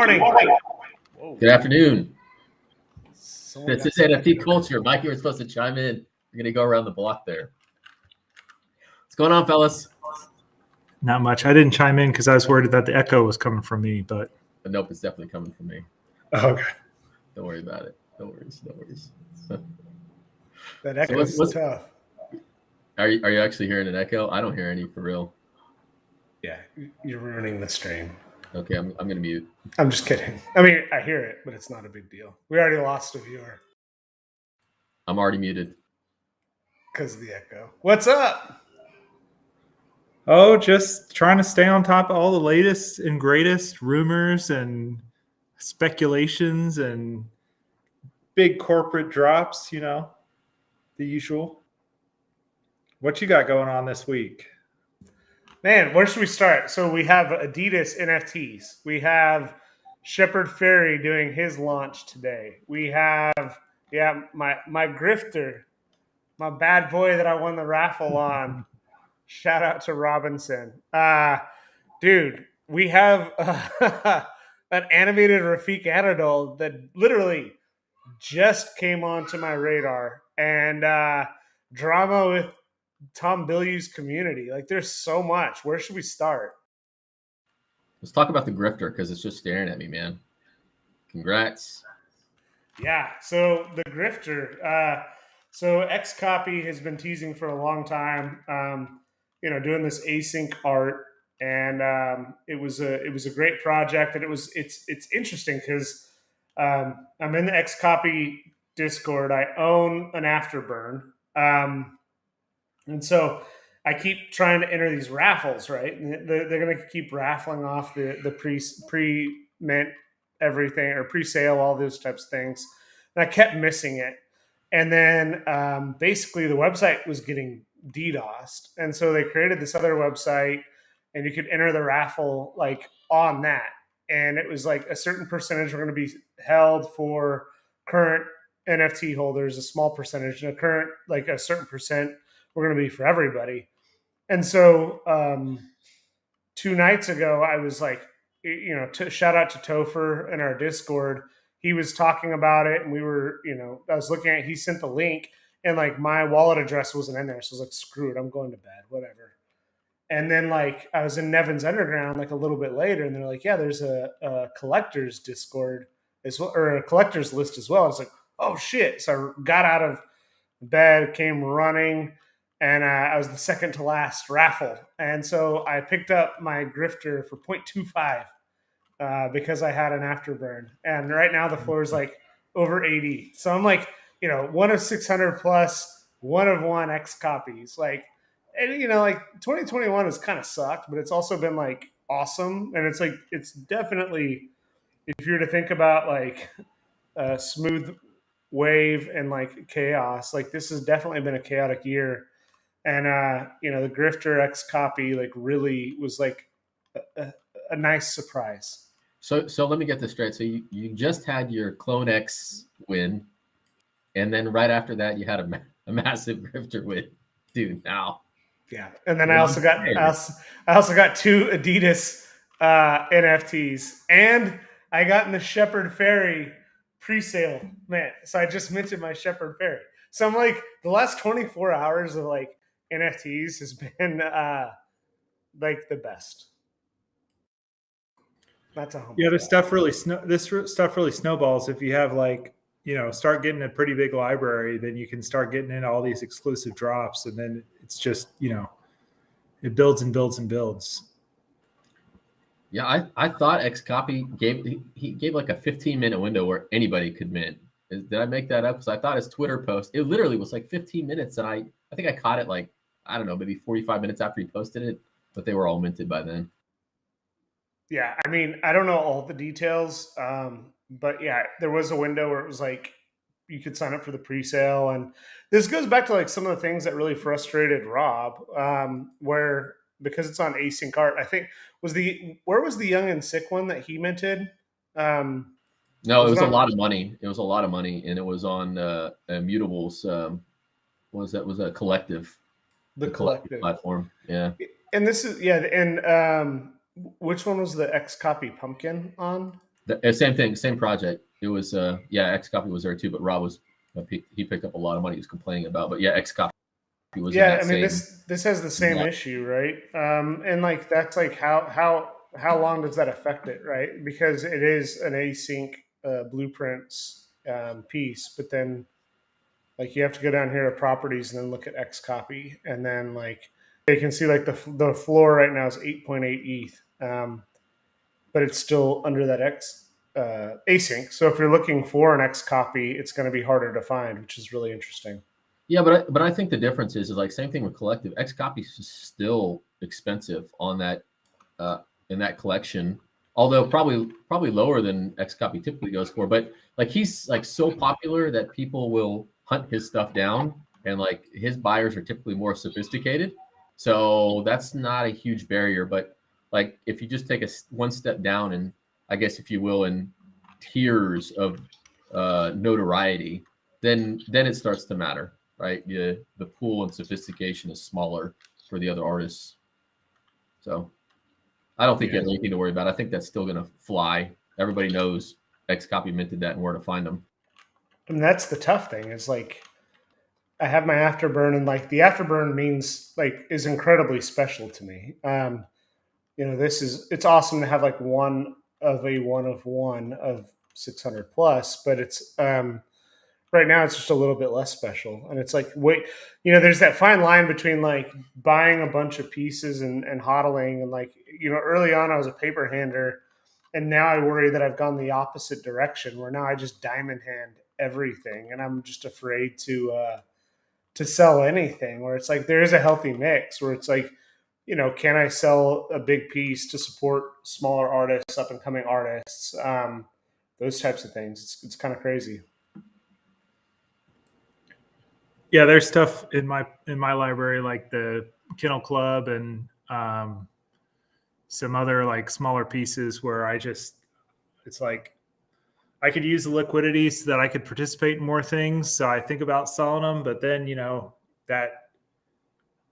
morning. Whoa. Good afternoon. Someone this is NFT culture. Mike, you were supposed to chime in. You're going to go around the block there. What's going on, fellas? Not much. I didn't chime in because I was worried that the echo was coming from me, but nope, it's definitely coming from me. Oh, okay. Don't worry about it. No worries. That echo is tough. Are you actually hearing an echo? I don't hear any for real. Yeah, you're ruining the stream. Okay, I'm going to mute. I'm just kidding. I mean, I hear it, but it's not a big deal. We already lost a viewer. I'm already muted. Because of the echo. What's up? Oh, just trying to stay on top of all the latest and greatest rumors and speculations and big corporate drops, the usual. What you got going on this week? Man, where should we start? So we have Adidas NFTs. We have Shepard Fairey doing his launch today. We have, my Grifter, my bad boy that I won the raffle on. Shout out to Robinson. Dude, we have an animated Rafik Anadol that literally just came onto my radar. And drama with Tom Bilyeu's community. Like, there's so much. Where should we start? Let's talk about the Grifter because it's just staring at me, man. Congrats. Yeah, so the Grifter. So XCOPY has been teasing for a long time, doing this async art, and it was a great project, and it's interesting because I'm in the XCOPY Discord. I own an Afterburn, and so I keep trying to enter these raffles, right? And they're going to keep raffling off the pre-mint everything or pre-sale, all those types of things, and I kept missing it. And then basically the website was getting DDoSed. And so they created this other website and you could enter the raffle like on that. And it was like a certain percentage were going to be held for current NFT holders, a small percentage, and a certain percent were going to be for everybody. And so 2 nights ago, I was like, shout out to Topher in our Discord. He was talking about it, and we were, I was looking at it. He sent the link, and like my wallet address wasn't in there. So I was like, screw it, I'm going to bed, whatever. And then like I was in Nevin's Underground like a little bit later, and they're like, yeah, there's a collector's Discord as well, or a collector's list as well. I was like, oh shit. So I got out of bed, came running, and I was the second to last raffle. And so I picked up my Grifter for 0.25. Because I had an Afterburn, and right now the floor is like over 80. So I'm like, one of 600 plus, one of one XCOPYs. Like, and like 2021 has kind of sucked, but it's also been like awesome. And it's like, it's definitely, if you're to think about like a smooth wave and like chaos, like this has definitely been a chaotic year. And the Grifter XCOPY like really was like a nice surprise. So let me get this straight. So you just had your Clone X win, and then right after that you had a massive Grifter win, dude. Now, yeah, and then I also got 2 Adidas NFTs, and I got in the Shepard Fairey pre-sale, man. So I just mentioned my Shepard Fairey. So I'm like, the last 24 hours of like NFTs has been like the best. This stuff really snowballs if you have like, start getting a pretty big library, then you can start getting in all these exclusive drops, and then it's just, it builds and builds and builds. Yeah, I thought XCOPY gave like a 15-minute window where anybody could mint. Did I make that up? Because I thought his Twitter post, it literally was like 15 minutes, and I think I caught it like, I don't know, maybe 45 minutes after he posted it, but they were all minted by then. Yeah, I mean, I don't know all the details, but yeah, there was a window where it was like you could sign up for the pre-sale, and this goes back to like some of the things that really frustrated Rob, where because it's on async art, I think where was the Young and Sick one that he minted? No, it was a lot of money. It was a lot of money, and it was on Mutables. Was a collective, the collective platform? Yeah, and this is and. Which one was the XCOPY pumpkin on? Same thing, same project. It was XCOPY was there too, but Rob was he picked up a lot of money he was complaining about. But yeah, XCOPY was in Yeah, that I mean same. this has the same Yeah. issue, right? And like that's like how long does that affect it, right? Because it is an async blueprints piece, but then like you have to go down here to properties and then look at XCOPY, and then like you can see like the floor right now is 8.8 ETH, but it's still under that async. So if you're looking for an XCOPY, it's going to be harder to find, which is really interesting. Yeah, but I think the difference is like same thing with collective. XCOPY is still expensive on that in that collection, although probably lower than XCOPY typically goes for. But like he's like so popular that people will hunt his stuff down, and like his buyers are typically more sophisticated. So that's not a huge barrier. But like if you just take one step down, and I guess if you will, in tiers of notoriety, then it starts to matter. Right, the pool and sophistication is smaller for the other artists, so I don't think you have anything to worry about. I think that's still going to fly. Everybody knows XCOPY minted that and where to find them. And that's the tough thing is like I have my afterburn, and like the afterburn means like is incredibly special to me. It's awesome to have like one of 600 plus, but it's right now it's just a little bit less special. And it's like, wait, there's that fine line between like buying a bunch of pieces and hodling. And like, early on I was a paper hander, and now I worry that I've gone the opposite direction where now I just diamond hand everything. And I'm just afraid to sell anything, where it's like, there is a healthy mix where it's like, can I sell a big piece to support smaller artists, up and coming artists, those types of things. It's kind of crazy. Yeah, there's stuff in my library like the Kennel Club and some other like smaller pieces where it's like I could use the liquidity so that I could participate in more things. So I think about selling them, but then that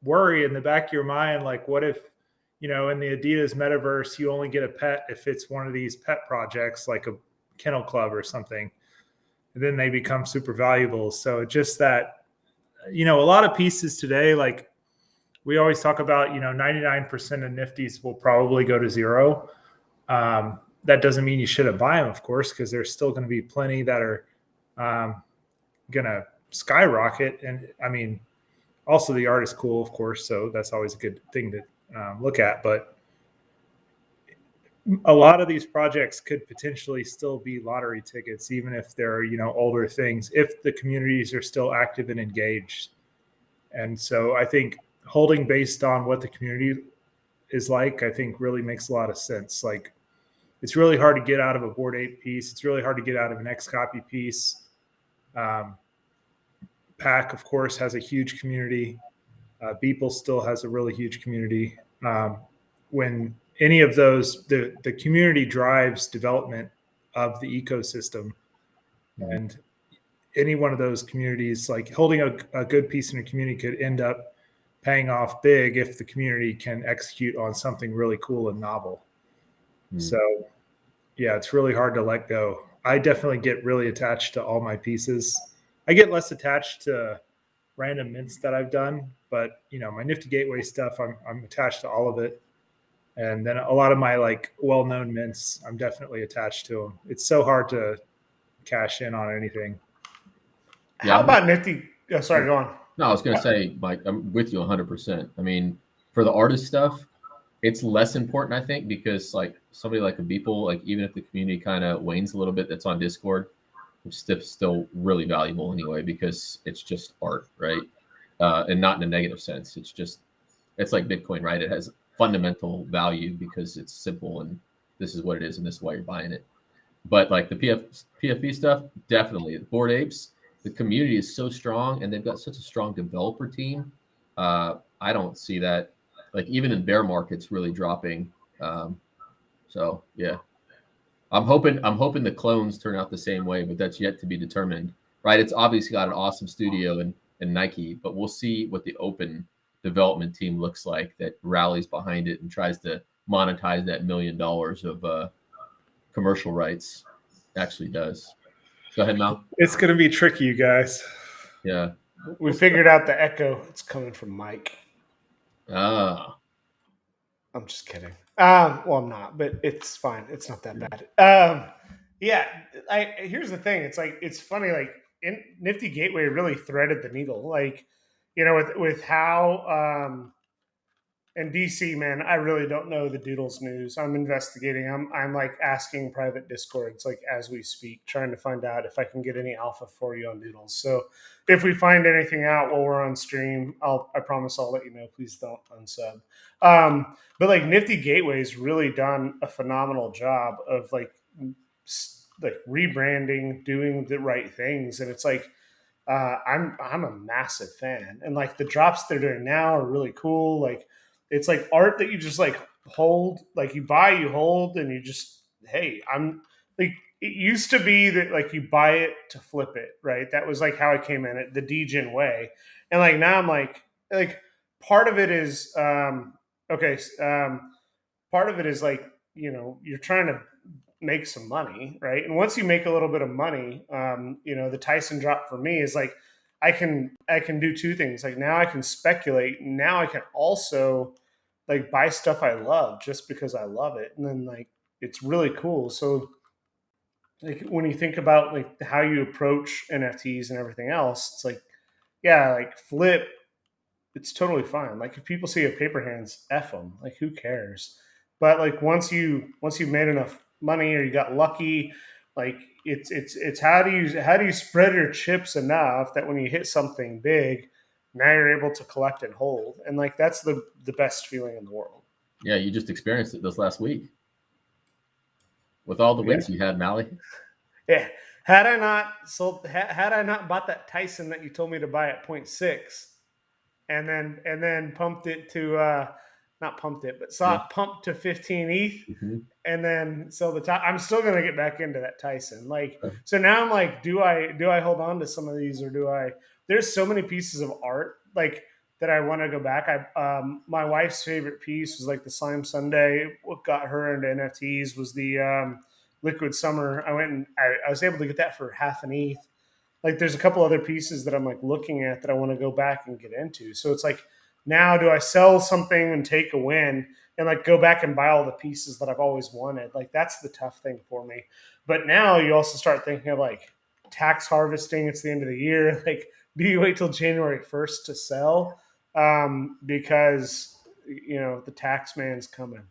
worry in the back of your mind, like what if in the Adidas metaverse you only get a pet if it's one of these pet projects like a Kennel Club or something, and then they become super valuable. So just that. A lot of pieces today, like we always talk about, 99% of Nifties will probably go to zero. That doesn't mean you shouldn't buy them, of course, because there's still going to be plenty that are going to skyrocket. And I mean, also the art is cool, of course. So that's always a good thing to look at. But a lot of these projects could potentially still be lottery tickets, even if they're, older things, if the communities are still active and engaged. And so I think holding based on what the community is like, I think really makes a lot of sense. Like it's really hard to get out of a Bored Ape piece. It's really hard to get out of an XCOPY piece. Pack, of course, has a huge community. Beeple still has a really huge community. When any of those, the community drives development of the ecosystem. And any one of those communities, like holding a good piece in a community could end up paying off big if the community can execute on something really cool and novel. So yeah, it's really hard to let go. I definitely get really attached to all my pieces. I get less attached to random mints that I've done, but my Nifty Gateway stuff, I'm attached to all of it. And then a lot of my like well-known mints, I'm definitely attached to them. It's so hard to cash in on anything. How about Nifty? Oh, sorry, go on. No, I was going to say, Mike, I'm with you 100%. I mean, for the artist stuff, it's less important, I think, because like somebody like a Beeple, like even if the community kind of wanes a little bit, that's on Discord, it's still really valuable anyway, because it's just art, right? And not in a negative sense. It's like Bitcoin, right? It has fundamental value because it's simple and this is what it is and this is why you're buying it. But like the PFP stuff, definitely. Bored Apes, the community is so strong and they've got such a strong developer team. I don't see that, like even in bear markets, really dropping. So yeah, I'm hoping the clones turn out the same way, but that's yet to be determined, right? It's obviously got an awesome studio and Nike, but we'll see what the open development team looks like that rallies behind it and tries to monetize that $1 million commercial rights actually does. Go ahead, Mal. It's going to be tricky, you guys. Yeah. We figured out the echo. It's coming from Mike. Ah. I'm just kidding. Well, I'm not, but it's fine. It's not that bad. Yeah. Here's the thing. It's like, it's funny. Like, Nifty Gateway really threaded the needle. Like, with how, and DC, man, I really don't know the Doodles news. I'm investigating. I'm like asking private Discords, like as we speak, trying to find out if I can get any alpha for you on Doodles. So if we find anything out while we're on stream, I promise I'll let you know. Please don't unsub. But like Nifty Gateway's really done a phenomenal job of like rebranding, doing the right things, and it's like I'm a massive fan, and like the drops they're doing now are really cool. Like it's like art that you just like hold, like you buy, you hold, and you just, hey, I'm like, it used to be that like you buy it to flip it, right? That was like how I came in it, the Degen way. And like now I'm like part of it is okay. Part of it is like, you're trying to make some money, right? And once you make a little bit of money, the Tyson drop for me is like I can do two things. Like now I can speculate. And now I can also like buy stuff I love just because I love it, and then like it's really cool. So like when you think about like how you approach NFTs and everything else, it's like, yeah, like flip, it's totally fine. Like if people see a paper hands, F them. Like who cares? But like once you've made enough money or you got lucky, like it's how do you spread your chips enough that when you hit something big, now you're able to collect and hold, and like that's the best feeling in the world. Yeah, you just experienced it this last week with all the wins you had, Mally. Yeah. Had I not bought that Tyson that you told me to buy at 0.6 and then pumped it to not pumped it, but saw it pumped to 15 ETH and then sell the top, I'm still gonna get back into that Tyson. Like so now I'm like, do I hold on to some of these, or do I? There's so many pieces of art like that I want to go back. My wife's favorite piece was like the Slime Sunday. What got her into NFTs was the Liquid Summer. I was able to get that for half an ETH. Like there's a couple other pieces that I'm like looking at that I want to go back and get into. So it's like, now do I sell something and take a win and like go back and buy all the pieces that I've always wanted? Like that's the tough thing for me. But now you also start thinking of like tax harvesting. It's the end of the year. Like, do you wait till January 1st to sell? Because the tax man's coming.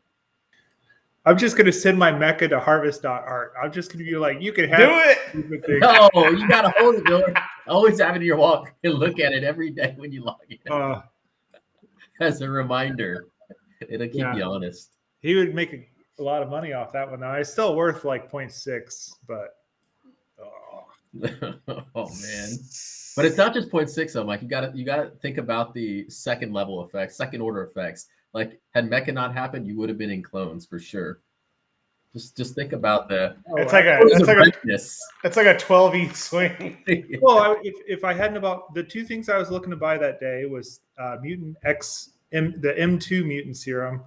I'm just going to send my Mecca to harvest.art. I'm just going to be like, you can have it. No, you got to hold it, Miller. Always have it in your walk and look at it every day when you log in. As a reminder, it'll keep you honest. He would make a lot of money off that one. Now, it's still worth like 0.6, but oh man. But it's not just 0.6 though, Mike. You gotta think about the second level effects, second order effects. Like had Mecca not happened, you would have been in clones for sure. Just think about the. It's like a 12 ETH swing. Well, if I hadn't about the two things I was looking to buy that day was Mutant the M2 Mutant Serum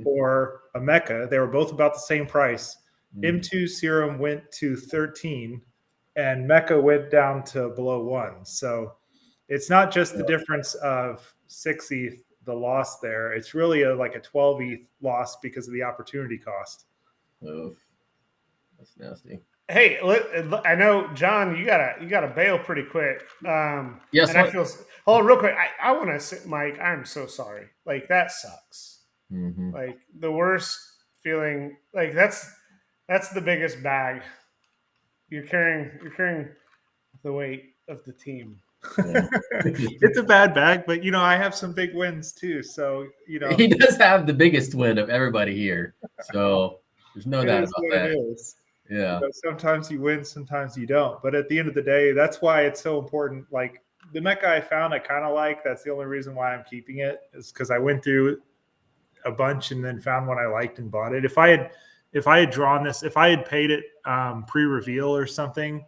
or a Mecca. They were both about the same price. M2 Serum went to 13, and Mecca went down to below 1. So it's not just the difference of 6 ETH. The loss there, it's really like a 12 ETH loss because of the opportunity cost. Oh, that's nasty. Hey, I know, John, you gotta bail pretty quick. Yes. And I feel. Hold on, real quick. I want to say, Mike, I'm so sorry. Like that sucks. Like the worst feeling. Like that's the biggest bag. You're carrying the weight of the team. Yeah. It's a bad bag, but I have some big wins too. So he does have the biggest win of everybody here. So there's no doubt about that. Yeah. Sometimes you win, sometimes you don't. But at the end of the day, that's why it's so important. Like the Mecca I found, I kind of like. That's the only reason why I'm keeping it, is because I went through a bunch and then found one I liked and bought it. If I had drawn this, if I had paid it pre-reveal or something,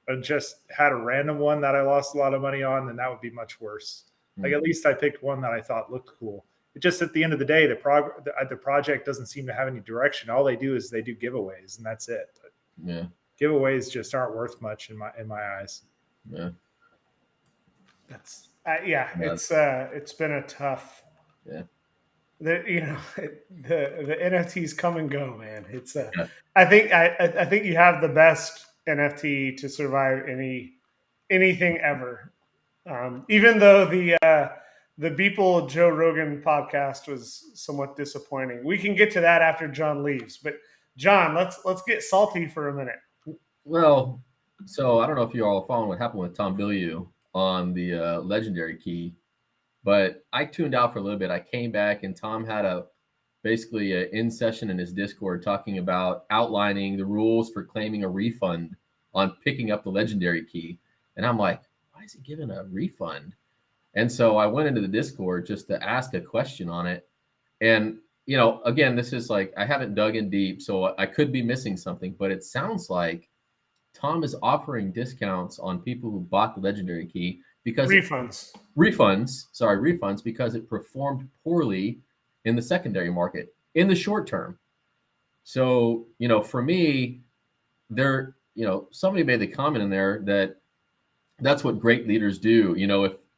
and just had a random one that I lost a lot of money on, then that would be much worse. Like at least I picked one that I thought looked cool. just at the end of the day, the project doesn't seem to have any direction. All they do is they do giveaways, and that's it. But Yeah. giveaways just aren't worth much in my eyes. Yeah. That's it's been a tough. Yeah. The NFTs come and go, man. It's Yeah. I think you have the best NFT to survive anything ever. Even though the Beeple Joe Rogan podcast was somewhat disappointing. We can get to that after John leaves. But John, let's get salty for a minute. Well, so I don't know if you all are following what happened with Tom Bilyeu on the legendary key, but I tuned out for a little bit. I came back and Tom had basically an in session in his Discord talking about outlining the rules for claiming a refund on picking up the legendary key. And I'm like, why is he giving a refund? And so I went into the Discord just to ask a question on it. And, again, this is like, I haven't dug in deep, so I could be missing something, but it sounds like Tom is offering discounts on people who bought the legendary key because refunds because it performed poorly in the secondary market in the short term. So, for me, somebody made the comment in there that's what great leaders do.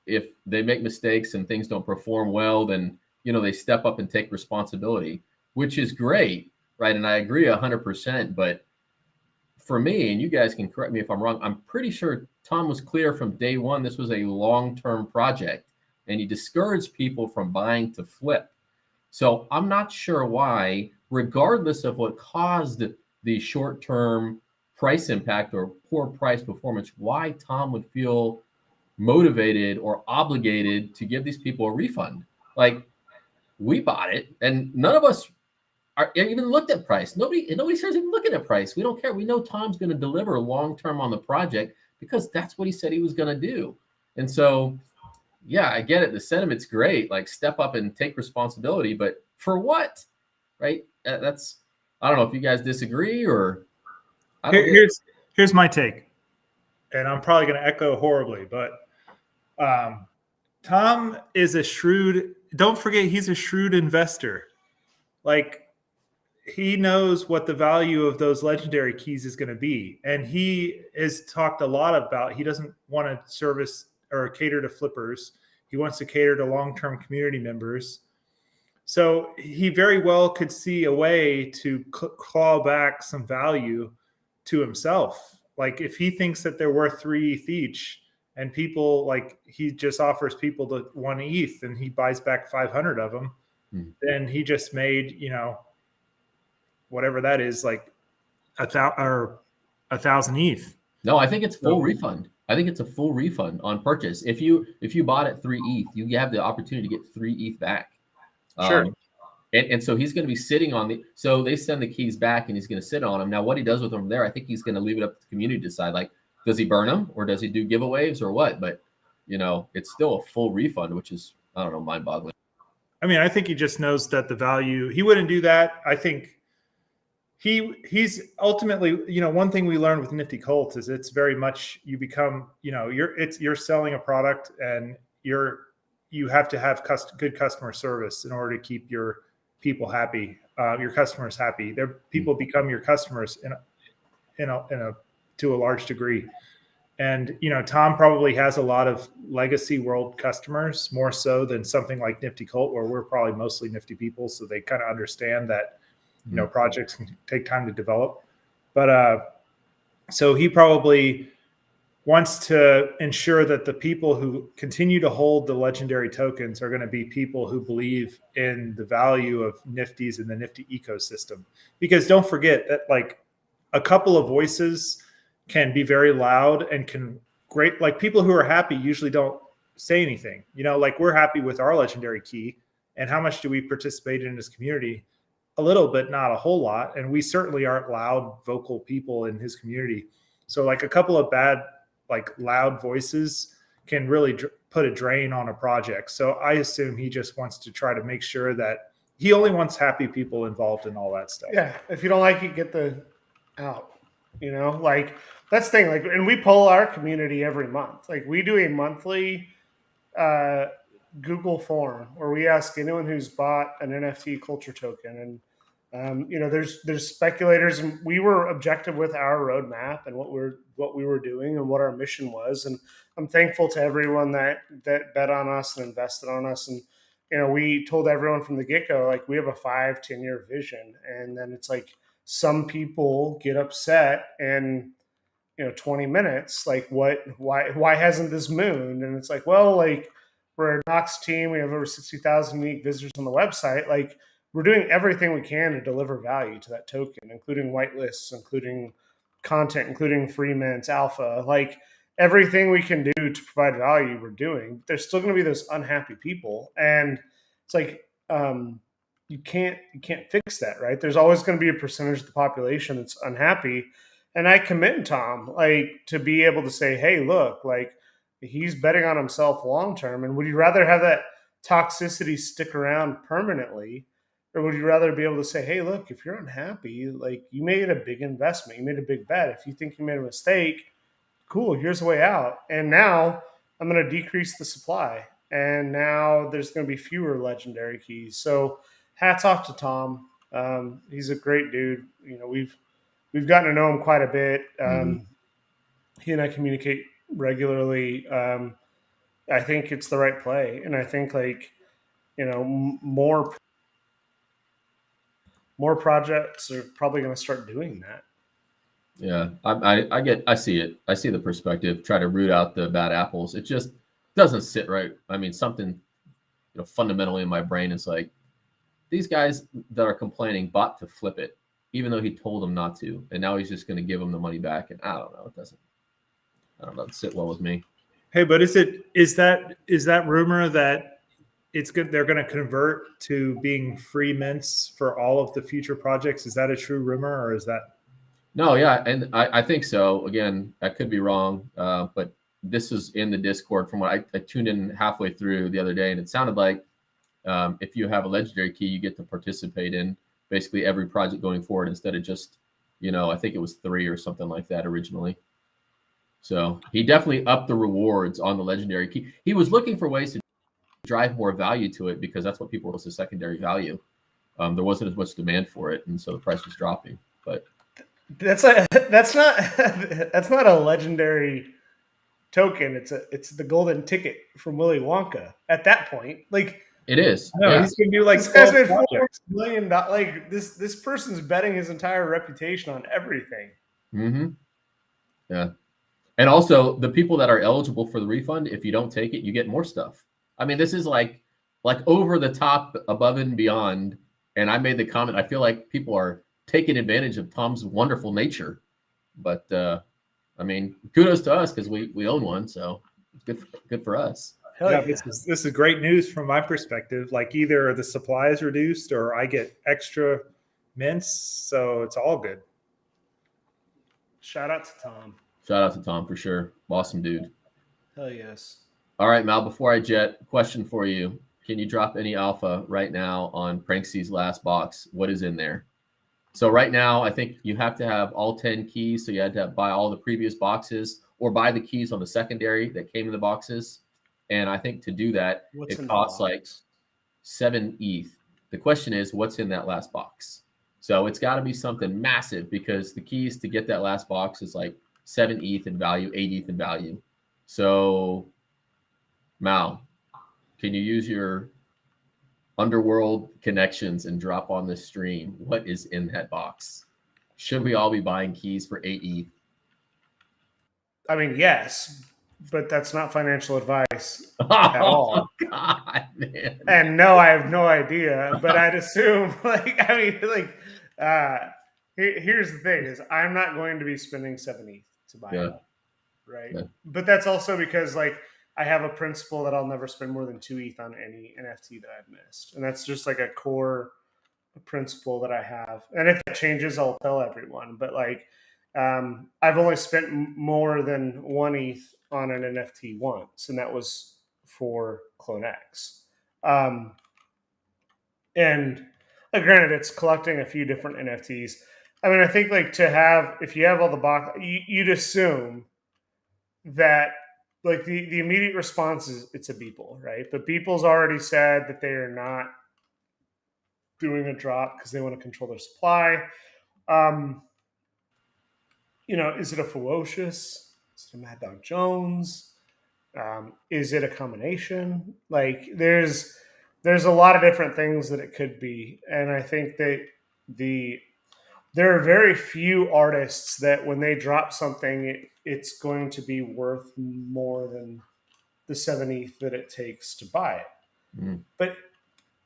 If they make mistakes and things don't perform well, then, they step up and take responsibility, which is great. Right. And I agree 100%. But for me, and you guys can correct me if I'm wrong, I'm pretty sure Tom was clear from day one this was a long-term project, and he discouraged people from buying to flip. So I'm not sure why, regardless of what caused the short-term price impact or poor price performance, why Tom would feel motivated or obligated to give these people a refund. Like, we bought it, and none of us even looked at price. Nobody starts even looking at price. We don't care. We know Tom's going to deliver long term on the project because that's what he said he was going to do. And so, yeah, I get it. The sentiment's great. Like, step up and take responsibility, but for what? Right? That's, I don't know if you guys disagree or. Here's my take, and I'm probably going to echo horribly, but Tom is a shrewd. Don't forget, he's a shrewd investor. Like, he knows what the value of those legendary keys is going to be. And he has talked a lot about, he doesn't want to service or cater to flippers. He wants to cater to long-term community members. So he very well could see a way to claw back some value to himself. Like, if he thinks that they're worth 3 ETH each, and people, like, he just offers people the 1 ETH and he buys back 500 of them, then he just made, whatever that is, like 1,000 ETH. No, I think it's full refund. I think it's a full refund on purchase. If you bought at 3 ETH, you have the opportunity to get 3 ETH back. Sure. And so he's going to be sitting on so they send the keys back and he's going to sit on them. Now, what he does with them there, I think he's going to leave it up to the community to decide. Like, does he burn them or does he do giveaways or what? But, it's still a full refund, which is, I don't know, mind-boggling. I mean, I think he just knows that the value, he wouldn't do that. I think he's ultimately, one thing we learned with Nifty Cult is it's very much, you become, you're selling a product, and you have to have good customer service in order to keep your people happy, your customers happy. People become your customers to a large degree. And, Tom probably has a lot of legacy world customers, more so than something like Nifty Cult, where we're probably mostly Nifty people. So they kind of understand that, projects can take time to develop. But so he probably wants to ensure that the people who continue to hold the legendary tokens are going to be people who believe in the value of Nifties and the Nifty ecosystem. Because don't forget that, like, a couple of voices can be very loud and like, people who are happy usually don't say anything. Like, we're happy with our legendary key, and how much do we participate in this community? A little bit, not a whole lot. And we certainly aren't loud, vocal people in his community. So, like, a couple of bad, like, loud voices can really put a drain on a project. So I assume he just wants to try to make sure that he only wants happy people involved in all that stuff. Yeah. If you don't like it, get the out, like, that's the thing. Like, and we poll our community every month. Like, we do a monthly Google form where we ask anyone who's bought an NFT culture token, and there's speculators, and we were objective with our roadmap and what we were doing and what our mission was. And I'm thankful to everyone that bet on us and invested on us. And we told everyone from the get go, like, we have a 5-10 year vision. And then it's like some people get upset and 20 minutes, like, why hasn't this mooned? And it's like, well, like, we're a Knox team, we have over 60,000 unique visitors on the website, like, we're doing everything we can to deliver value to that token, including whitelists, including content, including free mints, alpha, like everything we can do to provide value, we're doing. There's still going to be those unhappy people, and it's like, you can't fix that, right? There's always going to be a percentage of the population that's unhappy. And I commend Tom, like, to be able to say, hey, look, like, he's betting on himself long term. And would you rather have that toxicity stick around permanently? Or would you rather be able to say, hey, look, if you're unhappy, like, you made a big investment, you made a big bet. If you think you made a mistake, cool, here's the way out. And now I'm going to decrease the supply. And now there's going to be fewer legendary keys. So hats off to Tom. He's a great dude. We've gotten to know him quite a bit. He and I communicate regularly. I think it's the right play. And I think, like, more projects are probably going to start doing that. Yeah, I see it. I see the perspective. Try to root out the bad apples. It just doesn't sit right. I mean, something, fundamentally in my brain is like, these guys that are complaining bought to flip it, even though he told them not to, and now he's just going to give them the money back. And I don't know. I don't know. It sit well with me. Hey, but is that rumor that it's good they're going to convert to being free mints for all of the future projects? Is that a true rumor, or is that? No, yeah, and I think so. Again, I could be wrong, but this is in the Discord from what I tuned in halfway through the other day, and it sounded like if you have a legendary key, you get to participate in basically every project going forward instead of just, I think it was 3 or something like that originally. So he definitely upped the rewards on the legendary key. He was looking for ways to drive more value to it because that's what people were, was secondary value. There wasn't as much demand for it, and so the price was dropping. But that's not a legendary token. It's the golden ticket from Willy Wonka. At that point, like, it is. No, yeah. He's gonna do like this guy's made $4 projects. million. Like, this person's betting his entire reputation on everything. Mm-hmm. Yeah. And also, the people that are eligible for the refund, if you don't take it, you get more stuff. I mean, this is like over the top, above and beyond. And I made the comment, I feel like people are taking advantage of Tom's wonderful nature. But I mean, kudos to us because we own one, so it's good for us. Yeah, this is great news from my perspective. Like, either the supply is reduced or I get extra mints, so it's all good. Shout out to Tom. Shout out to Tom for sure. Awesome dude. Hell yes. All right, Mal, before I jet, question for you. Can you drop any alpha right now on Pranksy's last box? What is in there? So right now, I think you have to have all 10 keys. So you had to buy all the previous boxes or buy the keys on the secondary that came in the boxes. And I think to do that, it costs like 7 ETH. The question is, what's in that last box? So it's got to be something massive because the keys to get that last box is like 7 ETH in value, 8 ETH in value. So, Mal, can you use your underworld connections and drop on the stream what is in that box? Should we all be buying keys for 8 ETH? I mean, yes, but that's not financial advice at all. God, man. And no, I have no idea, but I'd assume, here's the thing is I'm not going to be spending 7 ETH to buy it, right? Yeah. But that's also because, like, I have a principle that I'll never spend more than 2 ETH on any NFT that I've missed. And that's just like a core principle that I have. And if it changes, I'll tell everyone. But like, I've only spent more than 1 ETH on an NFT once, and that was for Clone X. And granted, it's collecting a few different NFTs. I mean, I think, like, if you have all the box, you'd assume that like the immediate response is it's a Beeple, right? But Beeple's already said that they are not doing a drop because they want to control their supply. Is it a Ferocious? Is it a Mad Dog Jones? Is it a combination? Like there's a lot of different things that it could be, and I think that there are very few artists that when they drop something, it's going to be worth more than the 7 ETH that it takes to buy it. Mm. But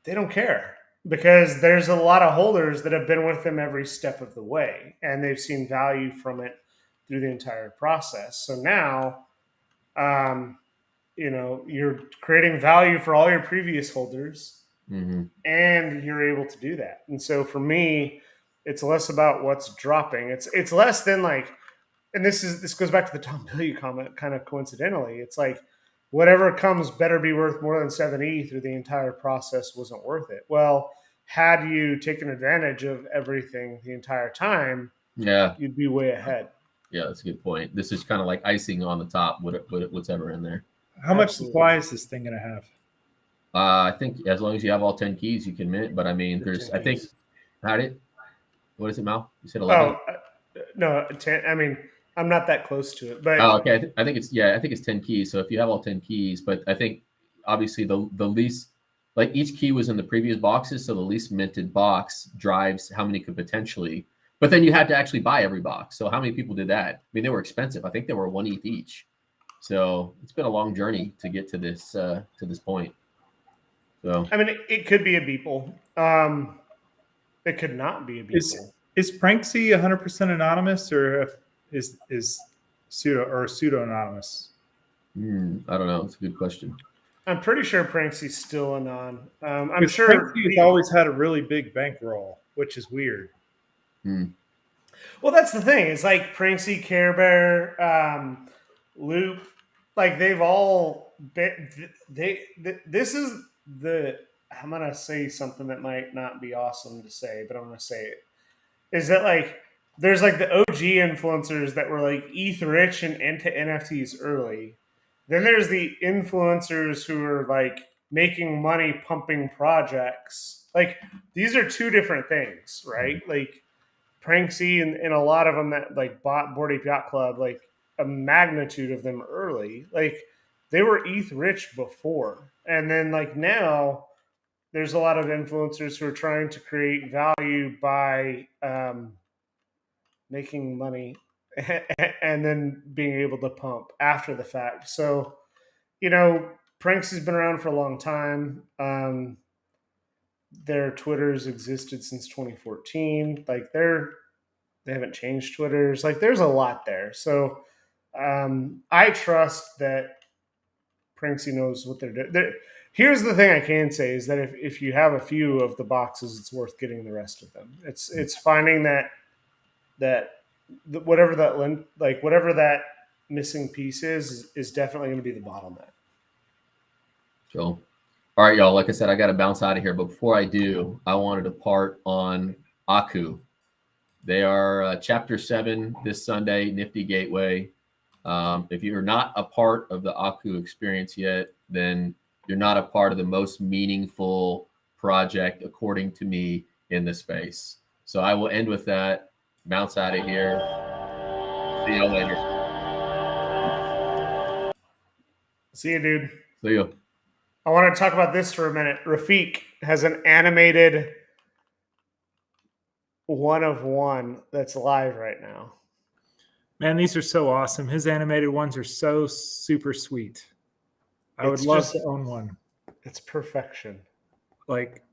they don't care because there's a lot of holders that have been with them every step of the way and they've seen value from it through the entire process. So now, you're creating value for all your previous holders, and you're able to do that. And so for me, it's less about what's dropping. It's less than like, and this goes back to the Tom Bilyeu comment, kind of coincidentally. It's like whatever comes better be worth more than 7 ETH through the entire process wasn't worth it. Well, had you taken advantage of everything the entire time, you'd be way ahead. Yeah, that's a good point. This is kind of like icing on the top, what's ever in there. How much supply is this thing going to have? I think as long as you have all 10 keys, you can mint. But I mean, what is it, Mal? You said 11? No, 10. I mean, I'm not that close to it, but okay. I think it's 10 keys. So if you have all 10 keys, but I think obviously the least, like each key was in the previous boxes, so the least minted box drives how many could potentially. But then you had to actually buy every box. So how many people did that? I mean, they were expensive. I think they were 1 ETH each. So it's been a long journey to get to this point. So I mean, it could be a Beeple. It could not be a Beeple. Is Pranksy 100% anonymous, or is pseudo anonymous? I don't know. It's a good question. I'm pretty sure Pranksy's still anon. I'm Because sure Pranksy's always had a really big bankroll, which is weird. Well, that's the thing. It's like Pranksy, Care Bear, Loop, like they've all been. This is the. I'm gonna say something that might not be awesome to say, but I'm gonna say it. Is that like there's like the OG influencers that were like ETH rich and into NFTs early. Then there's the influencers who are like making money pumping projects. Like these are two different things, right? Like Pranksy and a lot of them that like bought Bored Ape Yacht Club, like a magnitude of them early, like they were ETH rich before. And then like now there's a lot of influencers who are trying to create value by making money and then being able to pump after the fact. So, Pranksy's been around for a long time. Their Twitters existed since 2014. Like they haven't changed Twitters. Like there's a lot there. So I trust that Pranksy knows what they're doing. Here's the thing I can say is that if you have a few of the boxes, it's worth getting the rest of them. It's finding that whatever that missing piece is definitely going to be the bottleneck. Cool. All right, y'all. Like I said, I got to bounce out of here. But before I do, I wanted to part on Aku. They are Chapter 7 this Sunday, Nifty Gateway. If you're not a part of the Aku experience yet, then you're not a part of the most meaningful project, according to me, in the space. So I will end with that. Bounce out of here. See you later. See you, dude. See you. I want to talk about this for a minute. Rafiq has an animated 1 of 1 that's live right now. Man, these are so awesome. His animated ones are so super sweet. I would love to own one. It's perfection. Like,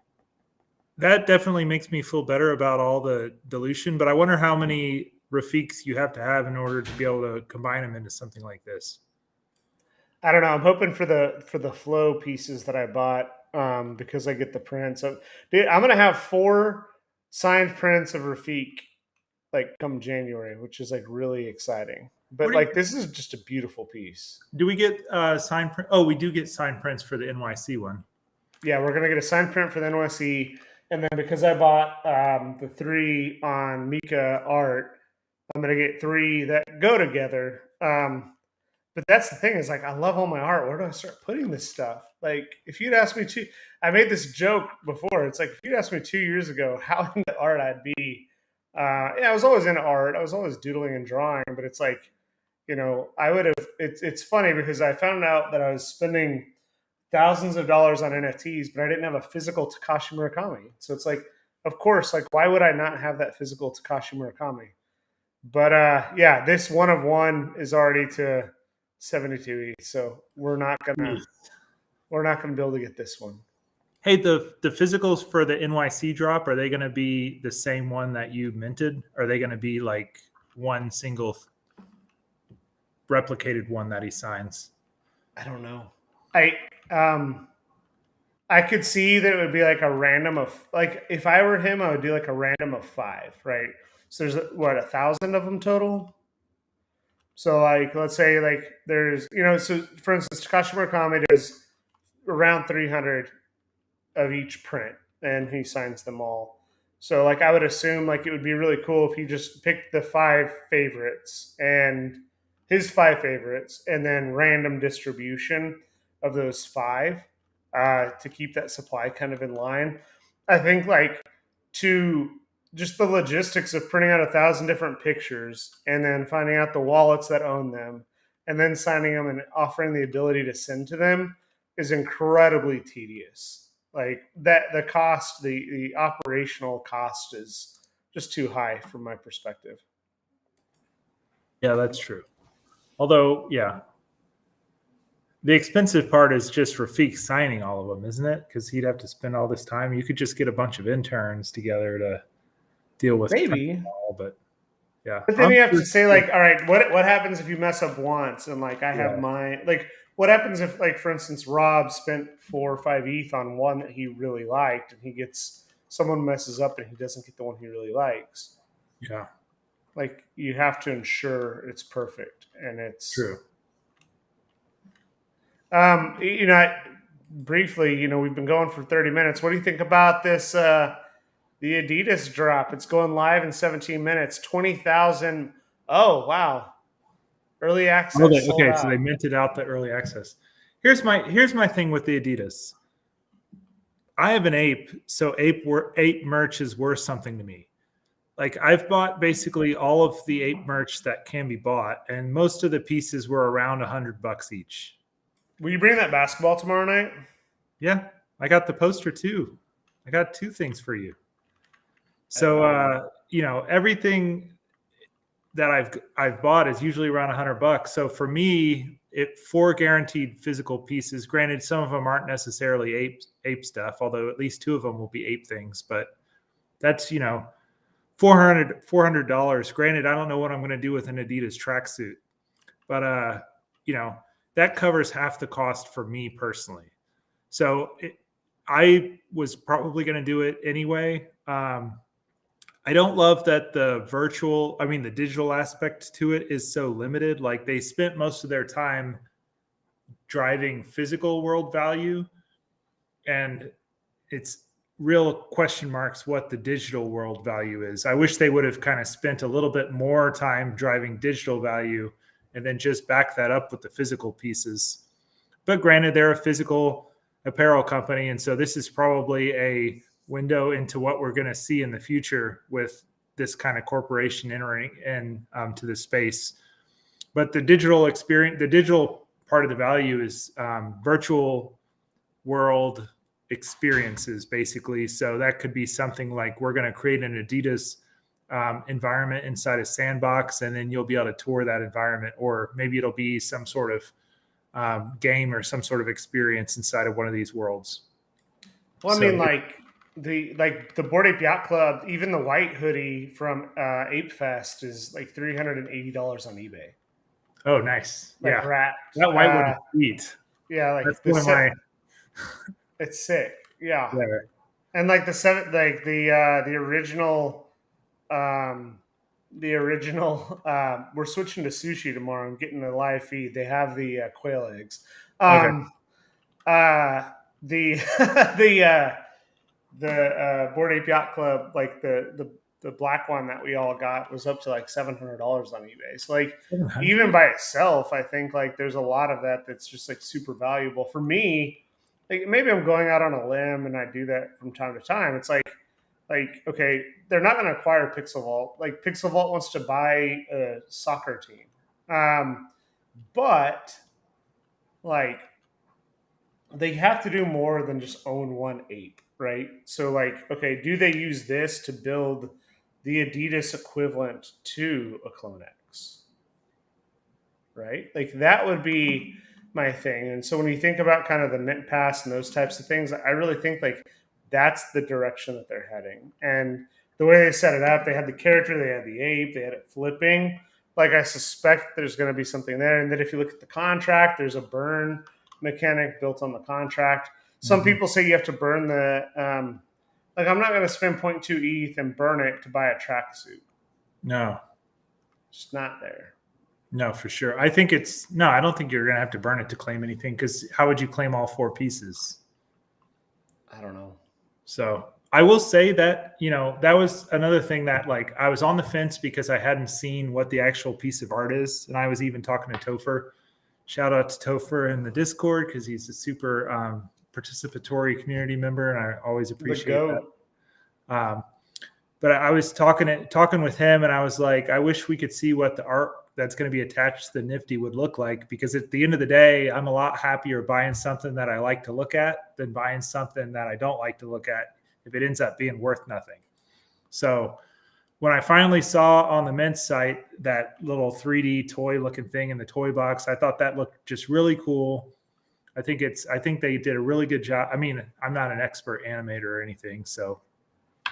that definitely makes me feel better about all the dilution, but I wonder how many Rafiqs you have to have in order to be able to combine them into something like this. I don't know. I'm hoping for the flow pieces that I bought because I get the prints. So, dude, I'm gonna have 4 signed prints of Rafiq like come January, which is like really exciting. But like this is just a beautiful piece. Do we get signed print? Oh, we do get signed prints for the NYC one. Yeah, we're gonna get a signed print for the NYC, and then because I bought the 3 on Mika art, I'm gonna get 3 that go together. But that's the thing is like, I love all my art. Where do I start putting this stuff? Like, if you'd asked me I made this joke before. It's like, if you'd asked me 2 years ago how into art I'd be, yeah, I was always into art. I was always doodling and drawing, but it's like, I would have, it's funny because I found out that I was spending thousands of dollars on NFTs, but I didn't have a physical Takashi Murakami. So it's like, of course, like, why would I not have that physical Takashi Murakami? But yeah, this one of one is already to 72 ETH, so we're not gonna be able to get this one. Hey, the physicals for the NYC drop, are they going to be the same one that you minted? Are they going to be like one single replicated one that he signs? I don't know. I could see that it would be like a random of, like, if I were him, I would do like a random of 5, right? So there's what, 1,000 of them total. So like, let's say like there's, so for instance, Takashi Murakami does around 300 of each print, and he signs them all. So like, I would assume like it would be really cool if he just picked the 5 favorites and his 5 favorites, and then random distribution of those 5 to keep that supply kind of in line. I think like, to just the logistics of printing out 1,000 different pictures and then finding out the wallets that own them and then signing them and offering the ability to send to them is incredibly tedious. Like that, the cost, the operational cost is just too high from my perspective. Yeah, that's true. Although, yeah, the expensive part is just Rafiq signing all of them, isn't it? Because he'd have to spend all this time. You could just get a bunch of interns together to deal with maybe all, but yeah. But then you have to say like, all right, what happens if you mess up once and like I have mine? Like, what happens if, like, for instance, Rob spent 4 or 5 ETH on one that he really liked, and someone messes up and he doesn't get the one he really likes? Yeah, like, you have to ensure it's perfect, and it's true. Briefly, we've been going for 30 minutes. What do you think about this? The Adidas drop. It's going live in 17 minutes. 20,000. Oh, wow. Early access. Okay, so they minted out the early access. Here's my thing with the Adidas. I have an ape, so ape merch is worth something to me. Like, I've bought basically all of the ape merch that can be bought, and most of the pieces were around $100 each. Will you bring that basketball tomorrow night? Yeah, I got the poster too. I got 2 things for you. So everything that I've bought is usually around $100. So for me, 4 guaranteed physical pieces. Granted, some of them aren't necessarily ape stuff, although at least 2 of them will be ape things. But that's $400. Granted, I don't know what I'm going to do with an Adidas tracksuit, but that covers half the cost for me personally. So I was probably going to do it anyway. I don't love that the digital aspect to it is so limited. Like, they spent most of their time driving physical world value, and it's real question marks what the digital world value is. I wish they would have kind of spent a little bit more time driving digital value and then just back that up with the physical pieces. But granted, they're a physical apparel company, and so this is probably a window into what we're going to see in the future with this kind of corporation entering to the space. But the digital experience, the digital part of the value is virtual world experiences, basically. So that could be something like, we're going to create an Adidas environment inside a sandbox, and then you'll be able to tour that environment, or maybe it'll be some sort of game or some sort of experience inside of one of these worlds. Well, I mean, like the Bored Ape Yacht Club, even the white hoodie from Ape Fest is like $380 on eBay. Oh, nice! Like, yeah, wrapped. That white one is sweet. Yeah, like it's sick. Yeah. And like the original, we're switching to sushi tomorrow. I'm getting the live feed. They have the quail eggs. The Bored Ape Yacht Club, like the the black one that we all got was up to like $700 on eBay. So like 700? even by itself, I think like there's a lot of that that's just like super valuable for me. Like maybe I'm going out on a limb and I do that from time to time. It's like okay, they're not going to acquire Pixel Vault. Like Pixel Vault wants to buy a soccer team, but like they have to do more than just own one ape, right? So like, okay, do they use this to build the Adidas equivalent to a Clone X? Right? Like that would be my thing. And so when you think about kind of the mint pass and those types of things, I really think like that's the direction that they're heading. And the way they set it up, they had the character, they had the ape, they had it flipping. Like I suspect there's going to be something there. And then if you look at the contract, there's a burn mechanic built on the contract. Some people say you have to burn the like I'm not going to spend 0.2 ETH and burn it to buy a tracksuit. No, it's not there. No, for sure. I think I don't think you're going to have to burn it to claim anything, because how would you claim all 4 pieces? I don't know. So I will say that, that was another thing that like I was on the fence because I hadn't seen what the actual piece of art is. And I was even talking to Topher. Shout out to Topher in the Discord, because he's a super participatory community member, and I always appreciate that. But I was talking with him, and I was like, I wish we could see what the art that's going to be attached to the Nifty would look like, because at the end of the day, I'm a lot happier buying something that I like to look at than buying something that I don't like to look at if it ends up being worth nothing. So when I finally saw on the Mint site that little 3D toy looking thing in the toy box, I thought that looked just really cool. I think they did a really good job. I mean, I'm not an expert animator or anything, so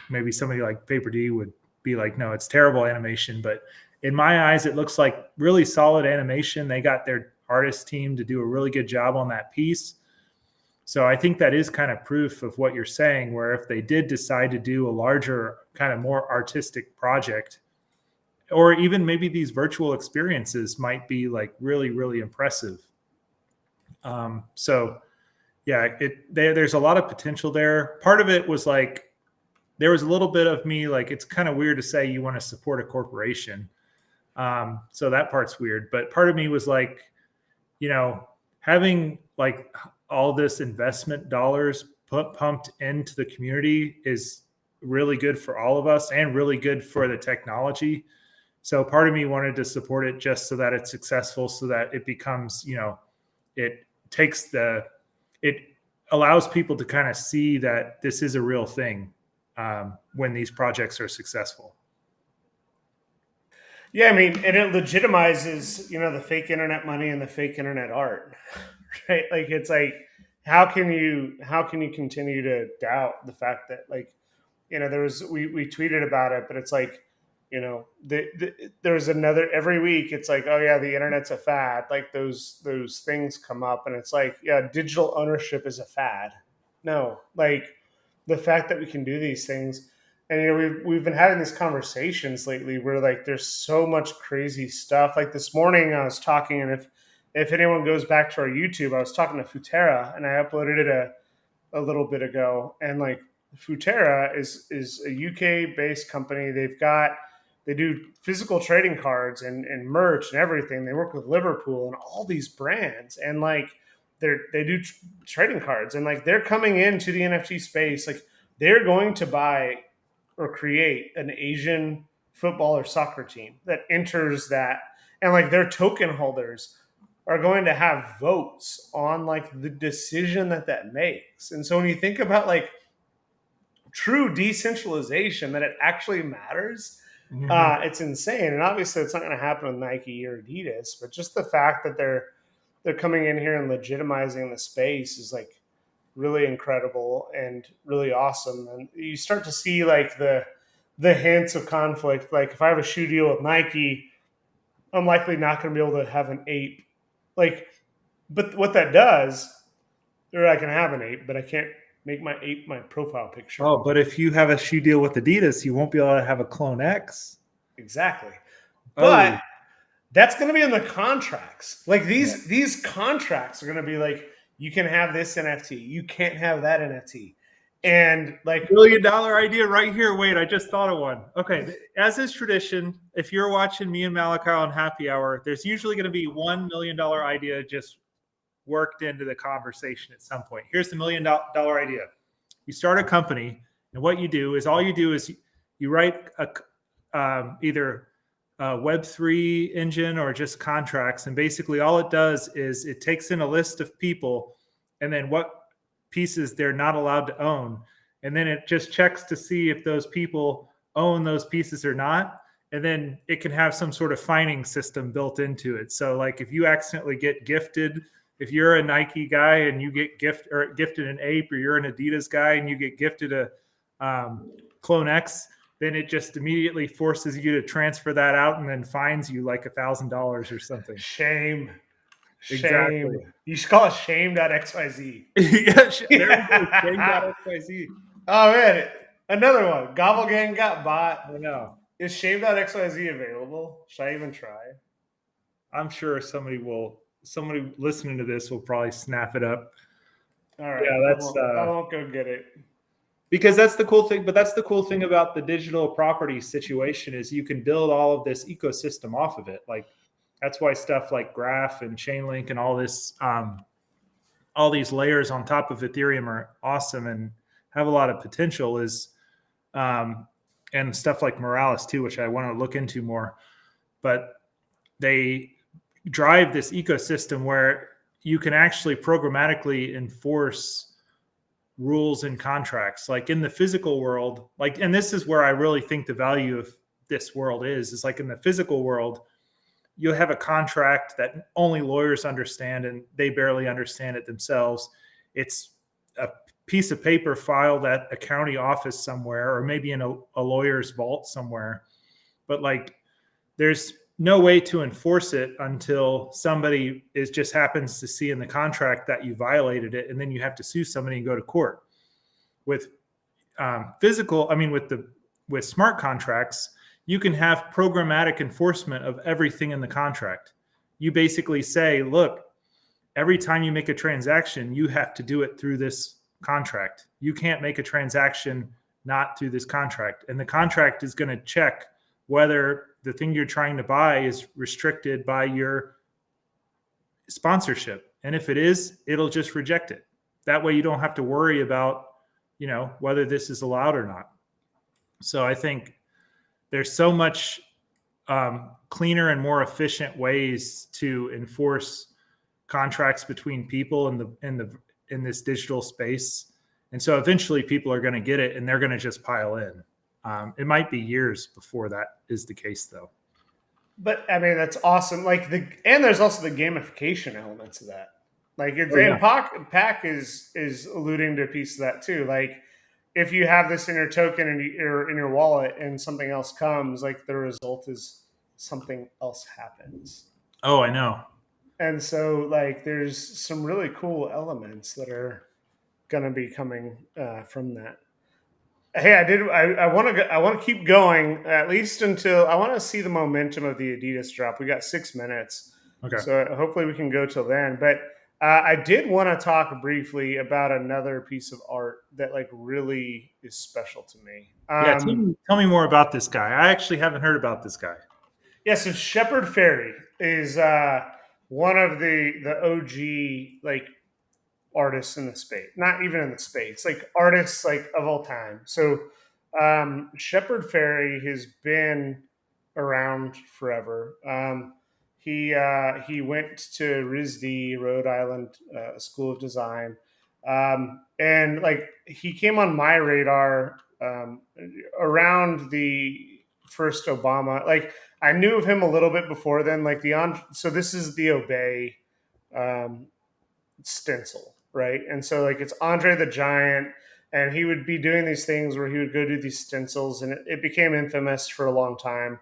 maybe somebody like Paper D would be like, no, it's terrible animation. But in my eyes, it looks like really solid animation. They got their artist team to do a really good job on that piece. So I think that is kind of proof of what you're saying, where if they did decide to do a larger, kind of more artistic project, or even maybe these virtual experiences might be like really, really impressive. So yeah, there's a lot of potential there. Part of it was like, there was a little bit of me like, it's kind of weird to say you want to support a corporation. So that part's weird. But part of me was like, having like all this investment dollars pumped into the community is really good for all of us and really good for the technology. So part of me wanted to support it just so that it's successful, so that it becomes, it allows people to kind of see that this is a real thing when these projects are successful. Yeah, I mean, and it legitimizes, the fake internet money and the fake internet art, right? Like, it's like, how can you continue to doubt the fact that, like, we tweeted about it, but it's like, there's another every week. It's like, oh yeah, the internet's a fad. Like those things come up, and it's like, yeah, digital ownership is a fad. No, like the fact that we can do these things. And we've been having these conversations lately where like there's so much crazy stuff. Like this morning I was talking, and if anyone goes back to our YouTube, I was talking to Futera, and I uploaded it a little bit ago. And like Futera is a UK based company. They do physical trading cards and merch and everything. They work with Liverpool and all these brands, and like they do trading cards, and like they're coming into the NFT space. Like they're going to buy or create an Asian football or soccer team that enters that, and like their token holders are going to have votes on like the decision that makes. And so when you think about like true decentralization, that it actually matters, it's insane. And obviously it's not going to happen with Nike or Adidas, but just the fact that they're coming in here and legitimizing the space is like really incredible and really awesome. And you start to see like the hints of conflict. Like if I have a shoe deal with Nike, I'm likely not going to be able to have an ape. Like, but what that does, or I can have an ape, but I can't make my ape my profile picture. Oh, but if you have a shoe deal with Adidas, you won't be able to have a Clone X. Exactly. But that's going to be in the contracts. Like these contracts are going to be like, you can have this NFT, you can't have that NFT. And like $1 billion idea right here. Wait, I just thought of one. Okay, as is tradition, if you're watching me and Malachi on Happy Hour, there's usually going to be $1 million idea just worked into the conversation at some point. Here's the $1 million idea. You start a company, and what you do is you write either a Web3 engine or just contracts, and basically all it does is it takes in a list of people and then what pieces they're not allowed to own, and then it just checks to see if those people own those pieces or not, and then it can have some sort of fining system built into it. So like if you accidentally get gifted, if you're a Nike guy and you get gifted an ape, or you're an Adidas guy and you get gifted a Clone X, then it just immediately forces you to transfer that out and then fines you like $1,000 or something. Shame. Exactly. You should call it shame.xyz. Yeah, there we go. Shame.xyz. Oh man, another one. Gobble Gang got bought. I know. Is shame.xyz available? Should I even try? I'm sure somebody listening to this will probably snap it up. All right. Yeah, I won't go get it. Because that's the cool thing. But that's the cool thing about the digital property situation is you can build all of this ecosystem off of it. Like that's why stuff like Graph and Chainlink and all this, all these layers on top of Ethereum are awesome and have a lot of potential. And stuff like Morales too, which I want to look into more. But they drive this ecosystem where you can actually programmatically enforce rules and contracts. Like in the physical world, and this is where I really think the value of this world is like in the physical world, you'll have a contract that only lawyers understand and they barely understand it themselves. It's a piece of paper filed at a county office somewhere, or maybe in a lawyer's vault somewhere. But like, there's no way to enforce it until somebody just happens to see in the contract that you violated it, and then you have to sue somebody and go to court. With with smart contracts, you can have programmatic enforcement of everything in the contract. You basically say, look, every time you make a transaction, you have to do it through this contract. You can't make a transaction not through this contract. And the contract is going to check whether the thing you're trying to buy is restricted by your sponsorship. And if it is, it'll just reject it. That way you don't have to worry about, whether this is allowed or not. So I think there's so much cleaner and more efficient ways to enforce contracts between people in this digital space. And so eventually people are going to get it and they're going to just pile in. It might be years before that is the case, though. But I mean, that's awesome. And there's also the gamification elements of that. Like, Pac is alluding to a piece of that too. Like, if you have this in your token and in your wallet, and something else comes, like the result is something else happens. Oh, I know. And so, like, there's some really cool elements that are going to be coming from that. Hey, I want to keep going at least until I want to see the momentum of the Adidas drop. We got 6 minutes, okay. So hopefully we can go till then. But I did want to talk briefly about another piece of art that like really is special to me. Yeah, tell me more about this guy. I actually haven't heard about this guy. Yeah, so Shepard Fairey is one of the OG like artists in the space, not even in the space, like artists like of all time. So Shepard Fairey has been around forever. He went to RISD, Rhode Island School of Design, and like he came on my radar around the first Obama. Like I knew of him a little bit before then. Like so this is the Obey stencil, right? And so like it's Andre the Giant, and he would be doing these things where he would go do these stencils, and it became infamous for a long time.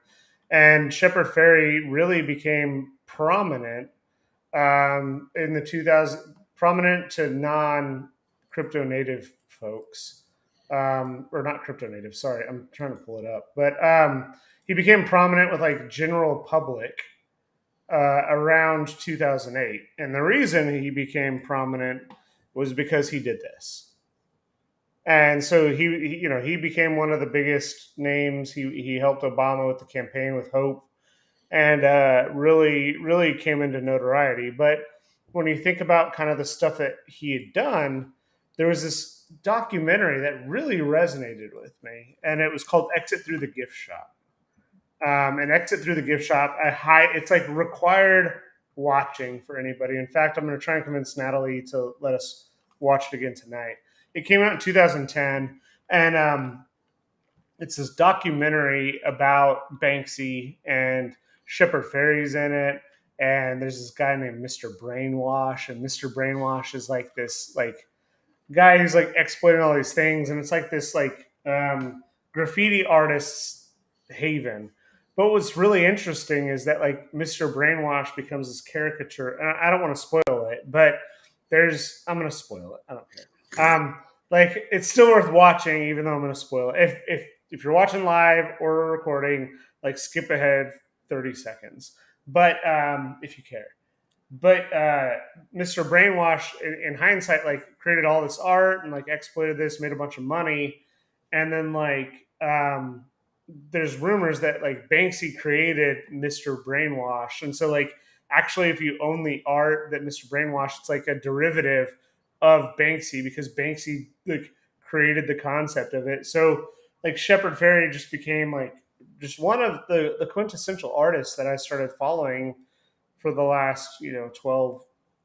And Shepard Fairey really became prominent in the 2000s, prominent to non-crypto native folks, or not crypto native. Sorry, I'm trying to pull it up. But he became prominent with like general public around 2008. And the reason he became prominent was because he did this. And so he became one of the biggest names. He helped Obama with the campaign with Hope, and really came into notoriety. But when you think about kind of the stuff that he had done, there was this documentary that really resonated with me, and it was called Exit Through the Gift Shop. And Exit Through the Gift Shop, it's like required watching for anybody. In fact, I'm going to try and convince Natalie to let us watch it again tonight. It came out in 2010, and it's this documentary about Banksy, and Shepard Fairey's in it. And there's this guy named Mr. Brainwash, and Mr. Brainwash is like this like guy who's like exploiting all these things, and it's like this like graffiti artist's haven. But what's really interesting is that like Mr. Brainwash becomes this caricature, and I don't want to spoil it, but I'm going to spoil it. I don't care. Like it's still worth watching, even though I'm going to spoil it. If you're watching live or recording, like skip ahead 30 seconds. But if you care. But Mr. Brainwash, in hindsight, like created all this art and like exploited this, made a bunch of money, and then like there's rumors that like Banksy created Mr. Brainwash, and so like actually, if you own the art that Mr. Brainwash, it's like a derivative of Banksy because Banksy like created the concept of it. So like Shepard Fairey just became like just one of the quintessential artists that I started following for the last 12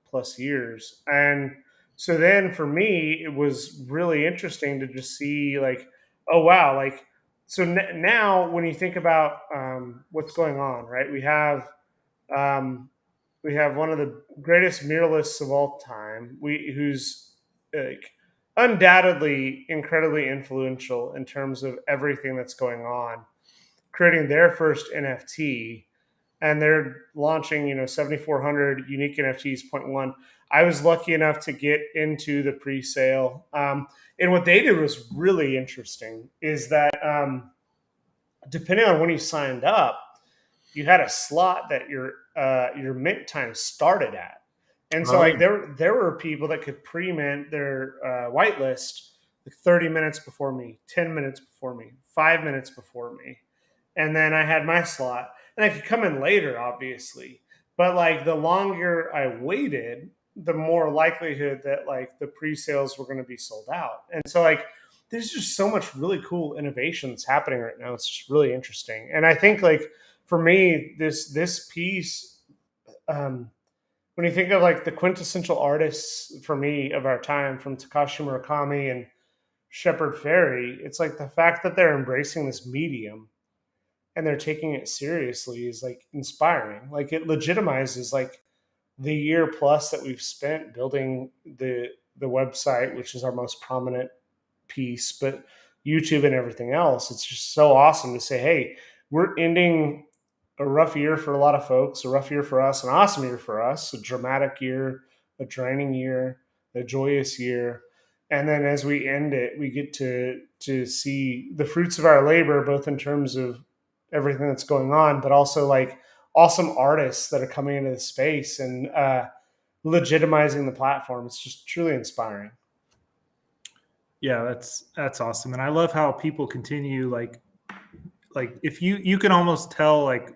plus years. And so then for me it was really interesting to just see like, oh wow, like so now when you think about what's going on, right, we have one of the greatest muralists of all time, who's like undoubtedly incredibly influential in terms of everything that's going on, creating their first NFT, and they're launching 7,400 unique NFTs. Point one. I was lucky enough to get into the pre-sale, and what they did was really interesting. Is that depending on when you signed up, you had a slot that your mint time started at, and so like there were people that could pre-mint their whitelist like 30 minutes before me, 10 minutes before me, 5 minutes before me, and then I had my slot. And I could come in later, obviously. But like the longer I waited, the more likelihood that like the pre-sales were going to be sold out. And so like there's just so much really cool innovation that's happening right now. It's just really interesting. And I think like for me, this piece, when you think of like the quintessential artists for me of our time, from Takashi Murakami and Shepard Fairey, it's like the fact that they're embracing this medium and they're taking it seriously is like inspiring. Like it legitimizes like the year plus that we've spent building the website, which is our most prominent piece, but YouTube and everything else. It's just so awesome to say, hey, we're ending a rough year for a lot of folks, a rough year for us, an awesome year for us, a dramatic year, a draining year, a joyous year. And then as we end it, we get to see the fruits of our labor, both in terms of everything that's going on, but also like awesome artists that are coming into the space and legitimizing the platform. It's just truly inspiring. Yeah, that's awesome. And I love how people continue like if you can almost tell, like,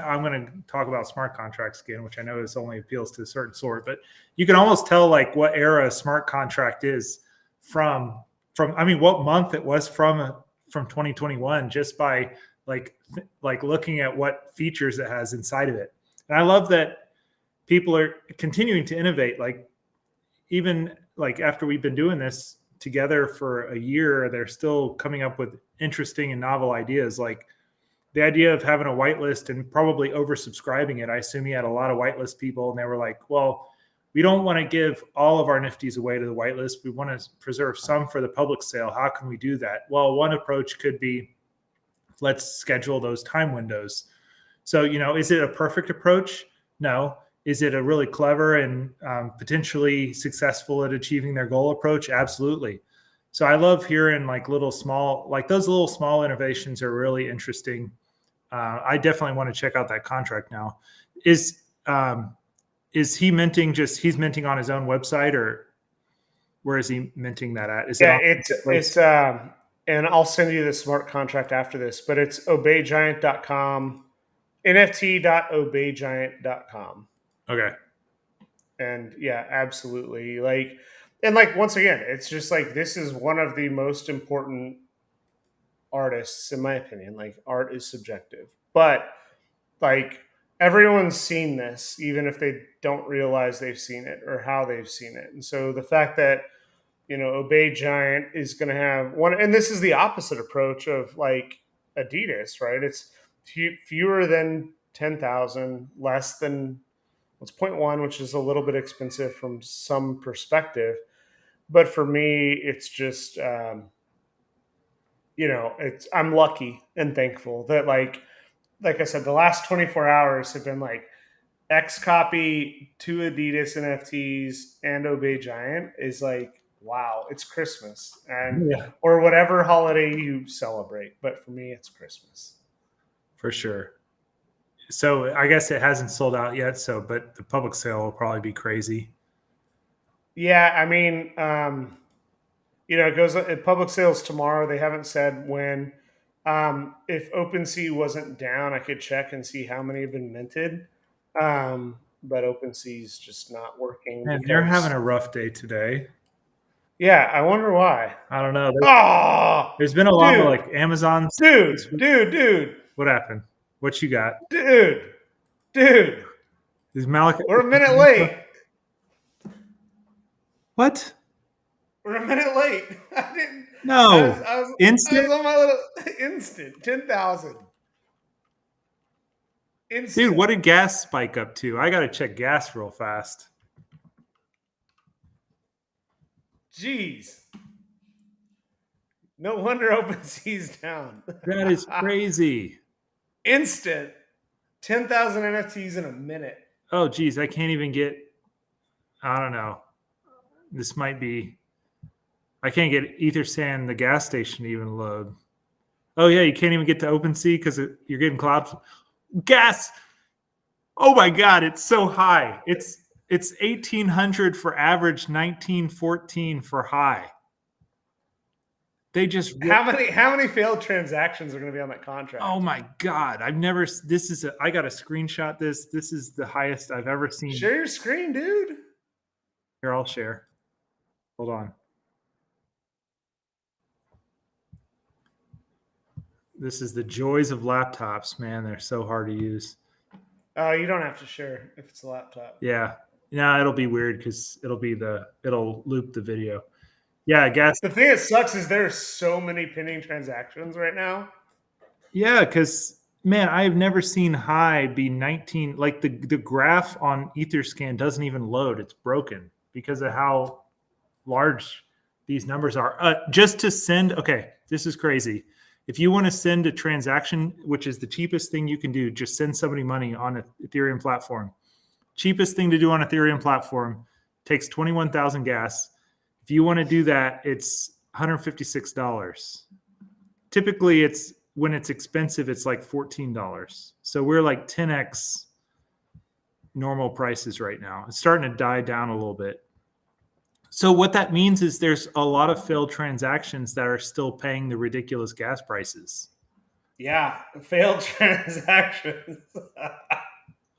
I'm going to talk about smart contracts again, which I know is only appeals to a certain sort, but you can almost tell like what era a smart contract is from I mean, what month it was from 2021, just by like looking at what features it has inside of it. And I love that people are continuing to innovate. Like even like after we've been doing this together for a year, they're still coming up with interesting and novel ideas. Like the idea of having a whitelist and probably oversubscribing it. I assume he had a lot of whitelist people, and they were like, well, we don't want to give all of our NFTs away to the whitelist. We want to preserve some for the public sale. How can we do that? Well, one approach could be, let's schedule those time windows. So, is it a perfect approach? No. Is it a really clever and potentially successful at achieving their goal approach? Absolutely. So I love hearing like those little small innovations are really interesting. I definitely want to check out that contract now. Is he minting he's minting on his own website, or? Where is he minting that at? Is it Yeah, on it's and I'll send you the smart contract after this, but it's obeygiant.com, nft.obeygiant.com. okay? And yeah, absolutely. Like, and like, once again, it's just like, this is one of the most important artists, in my opinion. Like, art is subjective, but like, everyone's seen this, even if they don't realize they've seen it or how they've seen it. And so the fact that, Obey Giant is going to have one, and this is the opposite approach of like Adidas, right? It's fewer than 10,000, less than, it's 0.1, which is a little bit expensive from some perspective. But for me, it's just, I'm lucky and thankful that like I said, the last 24 hours have been like XCOPY, 2 Adidas NFTs, and Obey Giant is like, wow, it's Christmas, and Yeah, or whatever holiday you celebrate. But for me, it's Christmas. for sure. So I guess it hasn't sold out yet. But the public sale will probably be crazy. Yeah, I mean, it goes public sales tomorrow. They haven't said when. If OpenSea wasn't down, I could check and see how many have been minted. But OpenSea's just not working And they're because, having a rough day today. yeah, I wonder why. I don't know. Oh, There's been a lot of dude, like Amazon. dude. What happened? What you got? Dude. Is Malachi? We're a minute late. What? We're a minute late. I didn't. No. I was Instant? on my little instant 10,000. Instant. Dude, what did gas spike up to? I got to check gas real fast. Jeez. No wonder OpenSea's down. That is crazy. Instant 10,000 NFTs in a minute. Oh, geez. I can't even get, I don't know. This might be, I can't get Ethersand, the gas station, to even load. Oh, yeah. You can't even get to OpenSea because you're getting cloud gas. Oh, my God. It's so high. It's 1,800 for average, 1914 for high. They just How many failed transactions are going to be on that contract? Oh my God. I got a screenshot this. This is the highest I've ever seen. Share your screen, dude. Here, I'll share. Hold on. This is the joys of laptops, man. They're so hard to use. Oh, you don't have to share if it's a laptop. Yeah. No, it'll be weird because it'll loop the video. Yeah, gas. The thing that sucks is there's so many pending transactions right now. Yeah, because man, I've never seen high be 19. Like the graph on Etherscan doesn't even load. It's broken because of how large these numbers are. Just to send, okay, this is crazy. If you want to send a transaction, which is the cheapest thing you can do, just send somebody money on an Ethereum platform. Cheapest thing to do on Ethereum platform, takes 21,000 gas. If you want to do that, it's $156. Typically, when it's expensive, it's like $14. So we're like 10x normal prices right now. It's starting to die down a little bit. So what that means is there's a lot of failed transactions that are still paying the ridiculous gas prices. Yeah, failed transactions.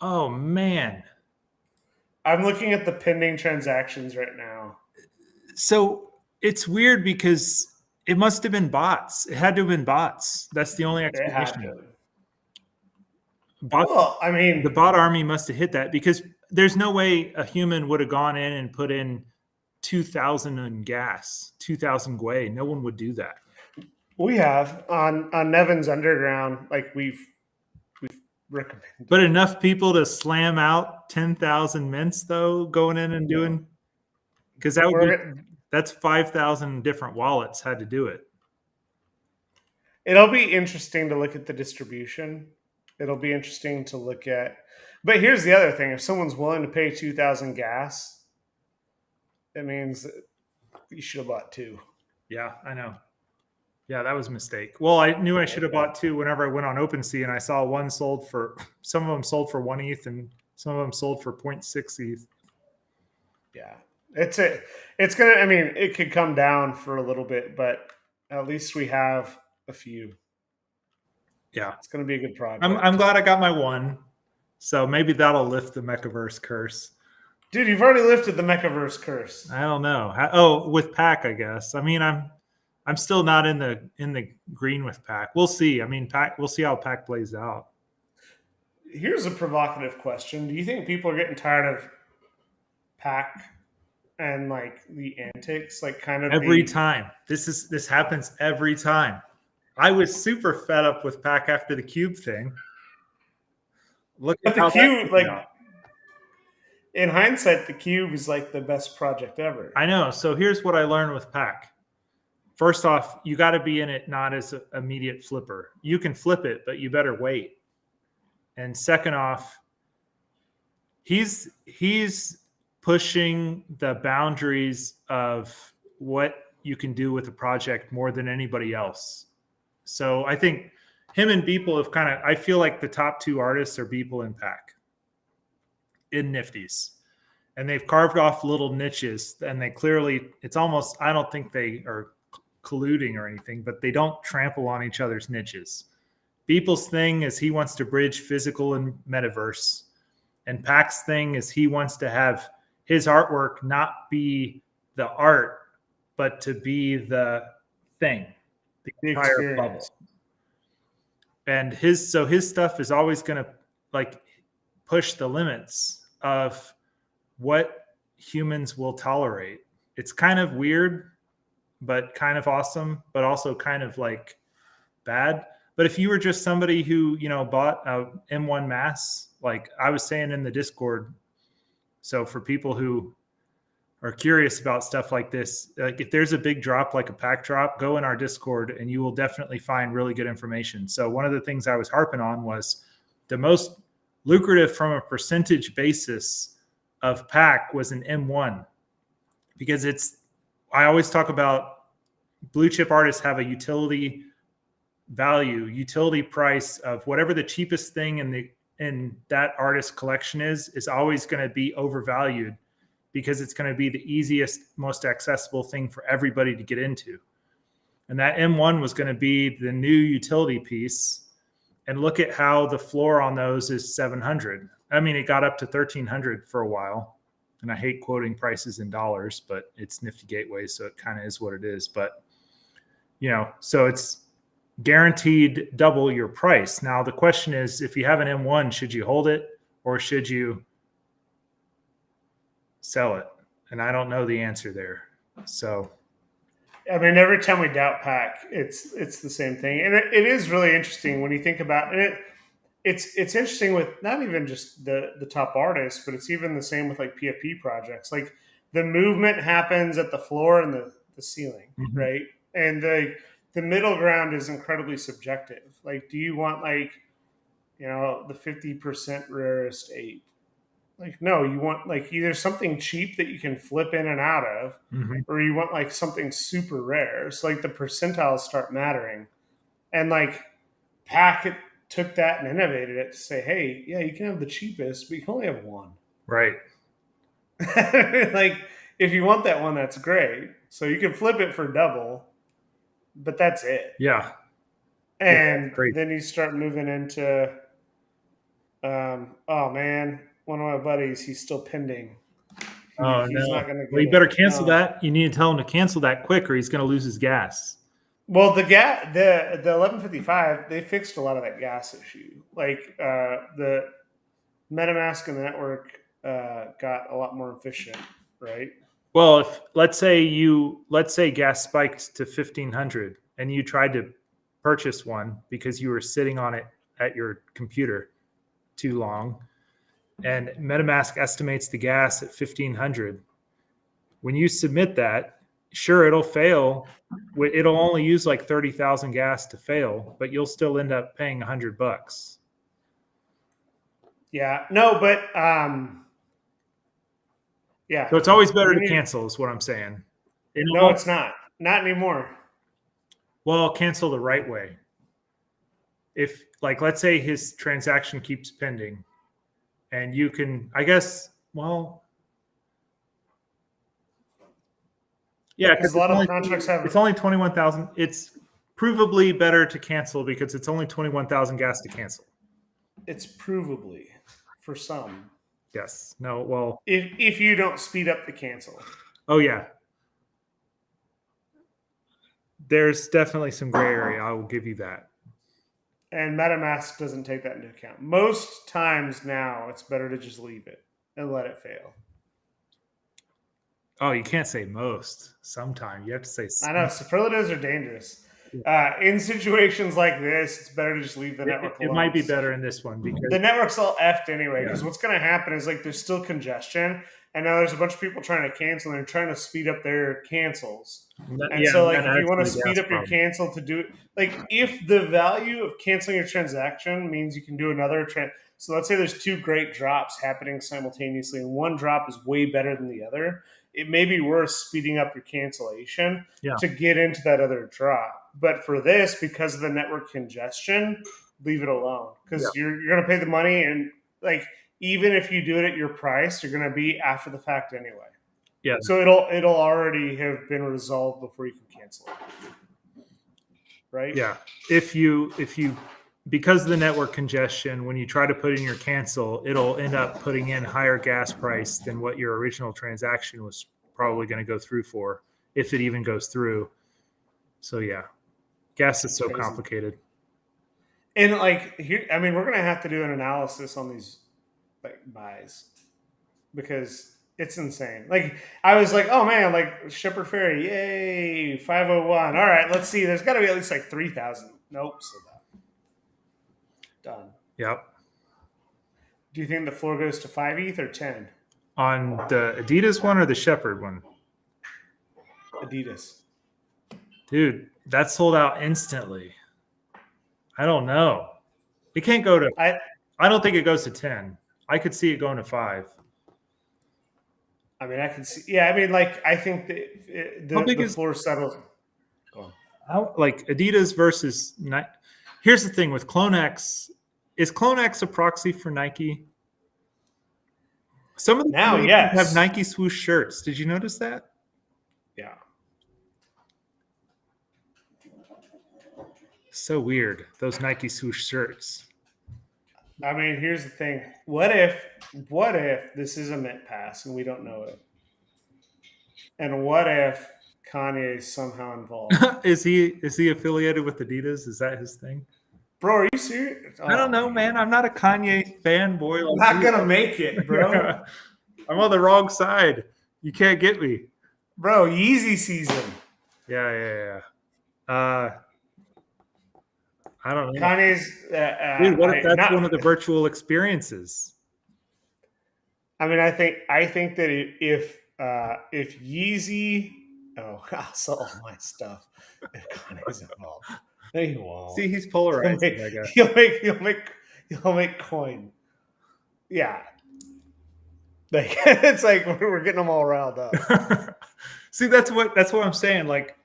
Oh, man. I'm looking at the pending transactions right now. So it's weird because it must have been bots. It had to have been bots. That's the only explanation. Well, I mean, the bot army must have hit that because there's no way a human would have gone in and put in 2,000 in gas, 2,000 Gwei. No one would do that. We have on Nevin's Underground, like we've recommended. But enough people to slam out 10,000 mints though, going in and doing, because that's 5,000 different wallets had to do it. It'll be interesting to look at the distribution. It'll be interesting to look at. But here's the other thing: if someone's willing to pay 2,000 gas, it means you should have bought 2. Yeah, I know. Yeah, that was a mistake. Well, I knew I should have bought 2 whenever I went on OpenSea, and I saw one sold for, some of them sold for 1 ETH, and some of them sold for 0.6 ETH. Yeah. It's gonna. I mean, it could come down for a little bit, but at least we have a few. Yeah. It's gonna be a good project. I'm glad I got my one. So maybe that'll lift the Mechaverse curse. Dude, you've already lifted the Mechaverse curse. I don't know. Oh, with Pack, I guess. I mean, I'm still not in the green with Pack. We'll see. I mean, Pack. We'll see how Pack plays out. Here's a provocative question: do you think people are getting tired of Pack and like the antics, like kind of Every time. This happens every time. I was super fed up with Pack after the Cube thing. Look But at the how Cube, that like out. in hindsight, the Cube is like the best project ever. I know. So here's what I learned with Pack. First off, you got to be in it not as an immediate flipper. You can flip it, but you better wait. And second off, he's pushing the boundaries of what you can do with a project more than anybody else. So I think him and Beeple have kind of, I feel like the top two artists are Beeple and Pack in Nifties. And they've carved off little niches, and they clearly, it's almost, I don't think they are colluding or anything, but they don't trample on each other's niches. Beeple's thing is he wants to bridge physical and metaverse. And Pack's thing is he wants to have his artwork not be the art, but to be the thing, the entire bubble. And his stuff is always going to like push the limits of what humans will tolerate. It's kind of weird, but kind of awesome, but also kind of like bad. But if you were just somebody who, bought a M1 mass, like I was saying in the Discord, so for people who are curious about stuff like this, like if there's a big drop, like a Pack drop, go in our Discord and you will definitely find really good information. So one of the things I was harping on was the most lucrative from a percentage basis of Pack was an M1, because I always talk about blue chip artists have a utility price of whatever the cheapest thing in that artist's collection is always going to be overvalued, because it's going to be the easiest, most accessible thing for everybody to get into. And that M1 was going to be the new utility piece. And look at how the floor on those is 700. I mean, it got up to 1,300 for a while. And I hate quoting prices in dollars, but it's Nifty Gateway, so it kind of is what it is. But, so it's guaranteed double your price. Now, the question is, if you have an M1, should you hold it or should you sell it? And I don't know the answer there. So, I mean, every time we doubt Pack, it's the same thing, and it is really interesting when you think about it. It's interesting with not even just the top artists, but it's even the same with like PFP projects. Like the movement happens at the floor and the ceiling, mm-hmm. right? And the middle ground is incredibly subjective. Like, do you want like, the 50% rarest ape? Like, no, you want like either something cheap that you can flip in and out of, mm-hmm. or you want like something super rare. So like the percentiles start mattering. And like Pack took that and innovated it to say, hey, yeah, you can have the cheapest, but you can only have one. Right. Like, if you want that one, that's great. So you can flip it for double, but that's it. Yeah. And then you start moving into, oh man, one of my buddies, he's still pending. He's no. Not going to get you better cancel that. You need to tell him to cancel that quick, or he's going to lose his gas. Well, the 1155, they fixed a lot of that gas issue. Like the MetaMask and the network got a lot more efficient, right? Well, if let's say gas spiked to 1,500 and you tried to purchase one because you were sitting on it at your computer too long, and MetaMask estimates the gas at 1,500. When you submit that, sure, it'll fail. It'll only use like 30,000 gas to fail, but you'll still end up paying $100. Yeah, no, but yeah. So it's always better to cancel, is what I'm saying. No, it's not. Not anymore. Well, cancel the right way. If, like, let's say his transaction keeps pending, and you can, I guess, well, Yeah, because a lot of the contracts have. It's only 21,000. It's provably better to cancel because it's only 21,000 gas to cancel. It's provably for some. Yes. No. Well. If you don't speed up the cancel. Oh yeah. There's definitely some gray area. I will give you that. And MetaMask doesn't take that into account. Most times now, it's better to just leave it and let it fail. Oh, you can't say most. Sometimes you have to say. I know superlatives are dangerous. In situations like this, it's better to just leave the network alone. It might be better in this one because the network's all effed anyway. Because what's going to happen is like there's still congestion, and now there's a bunch of people trying to cancel, and they're trying to speed up their cancels. And so, like, if you want to speed up your cancel to do it, like, if the value of canceling your transaction means you can do another so let's say there's two great drops happening simultaneously, and one drop is way better than the other. It may be worth speeding up your cancellation to get into that other drop. But for this, because of the network congestion, leave it alone. Because you're going to pay the money, and like even if you do it at your price, you're going to be after the fact anyway. Yeah. So it'll already have been resolved before you can cancel it. Right? Yeah. If you because of the network congestion, when you try to put in your cancel, it'll end up putting in higher gas price than what your original transaction was probably going to go through for, if it even goes through. So yeah, gas is so complicated. And like here, I mean, we're going to have to do an analysis on these like buys because it's insane. Like I was like, oh man, like Shepard Fairey, yay, 501. All right, let's see. There's got to be at least like 3,000. Nope, so done. Yep. Do you think the floor goes to 5 ETH or 10? On the Adidas one or the Shepard one? Adidas. Dude, that sold out instantly. I don't know. It can't go to. I don't think it goes to 10. I could see it going to 5. I mean, I can see. Yeah, I mean, like I think the floor settles. Go on. Like Adidas versus Nike. Here's the thing with CloneX. Is CloneX a proxy for Nike? Some of the have Nike swoosh shirts. Did you notice that? Yeah. So weird. Those Nike swoosh shirts. I mean, here's the thing. What if this is a mint pass and we don't know it? And what if Kanye is somehow involved? Is he affiliated with Adidas? Is that his thing? Bro, are you serious? I don't know, man. I'm not a Kanye fanboy. I'm not going to make it, bro. I'm on the wrong side. You can't get me. Bro, Yeezy season. Yeah. I don't know. Kanye's... dude, what if that's one of the virtual experiences? I mean, I think that if Yeezy... Oh, I'll sell all my stuff if Kanye's involved. No, he won't. See, he's polarized. He'll make coin. Yeah. Like it's like we're getting them all riled up. See, that's what I'm saying. Like,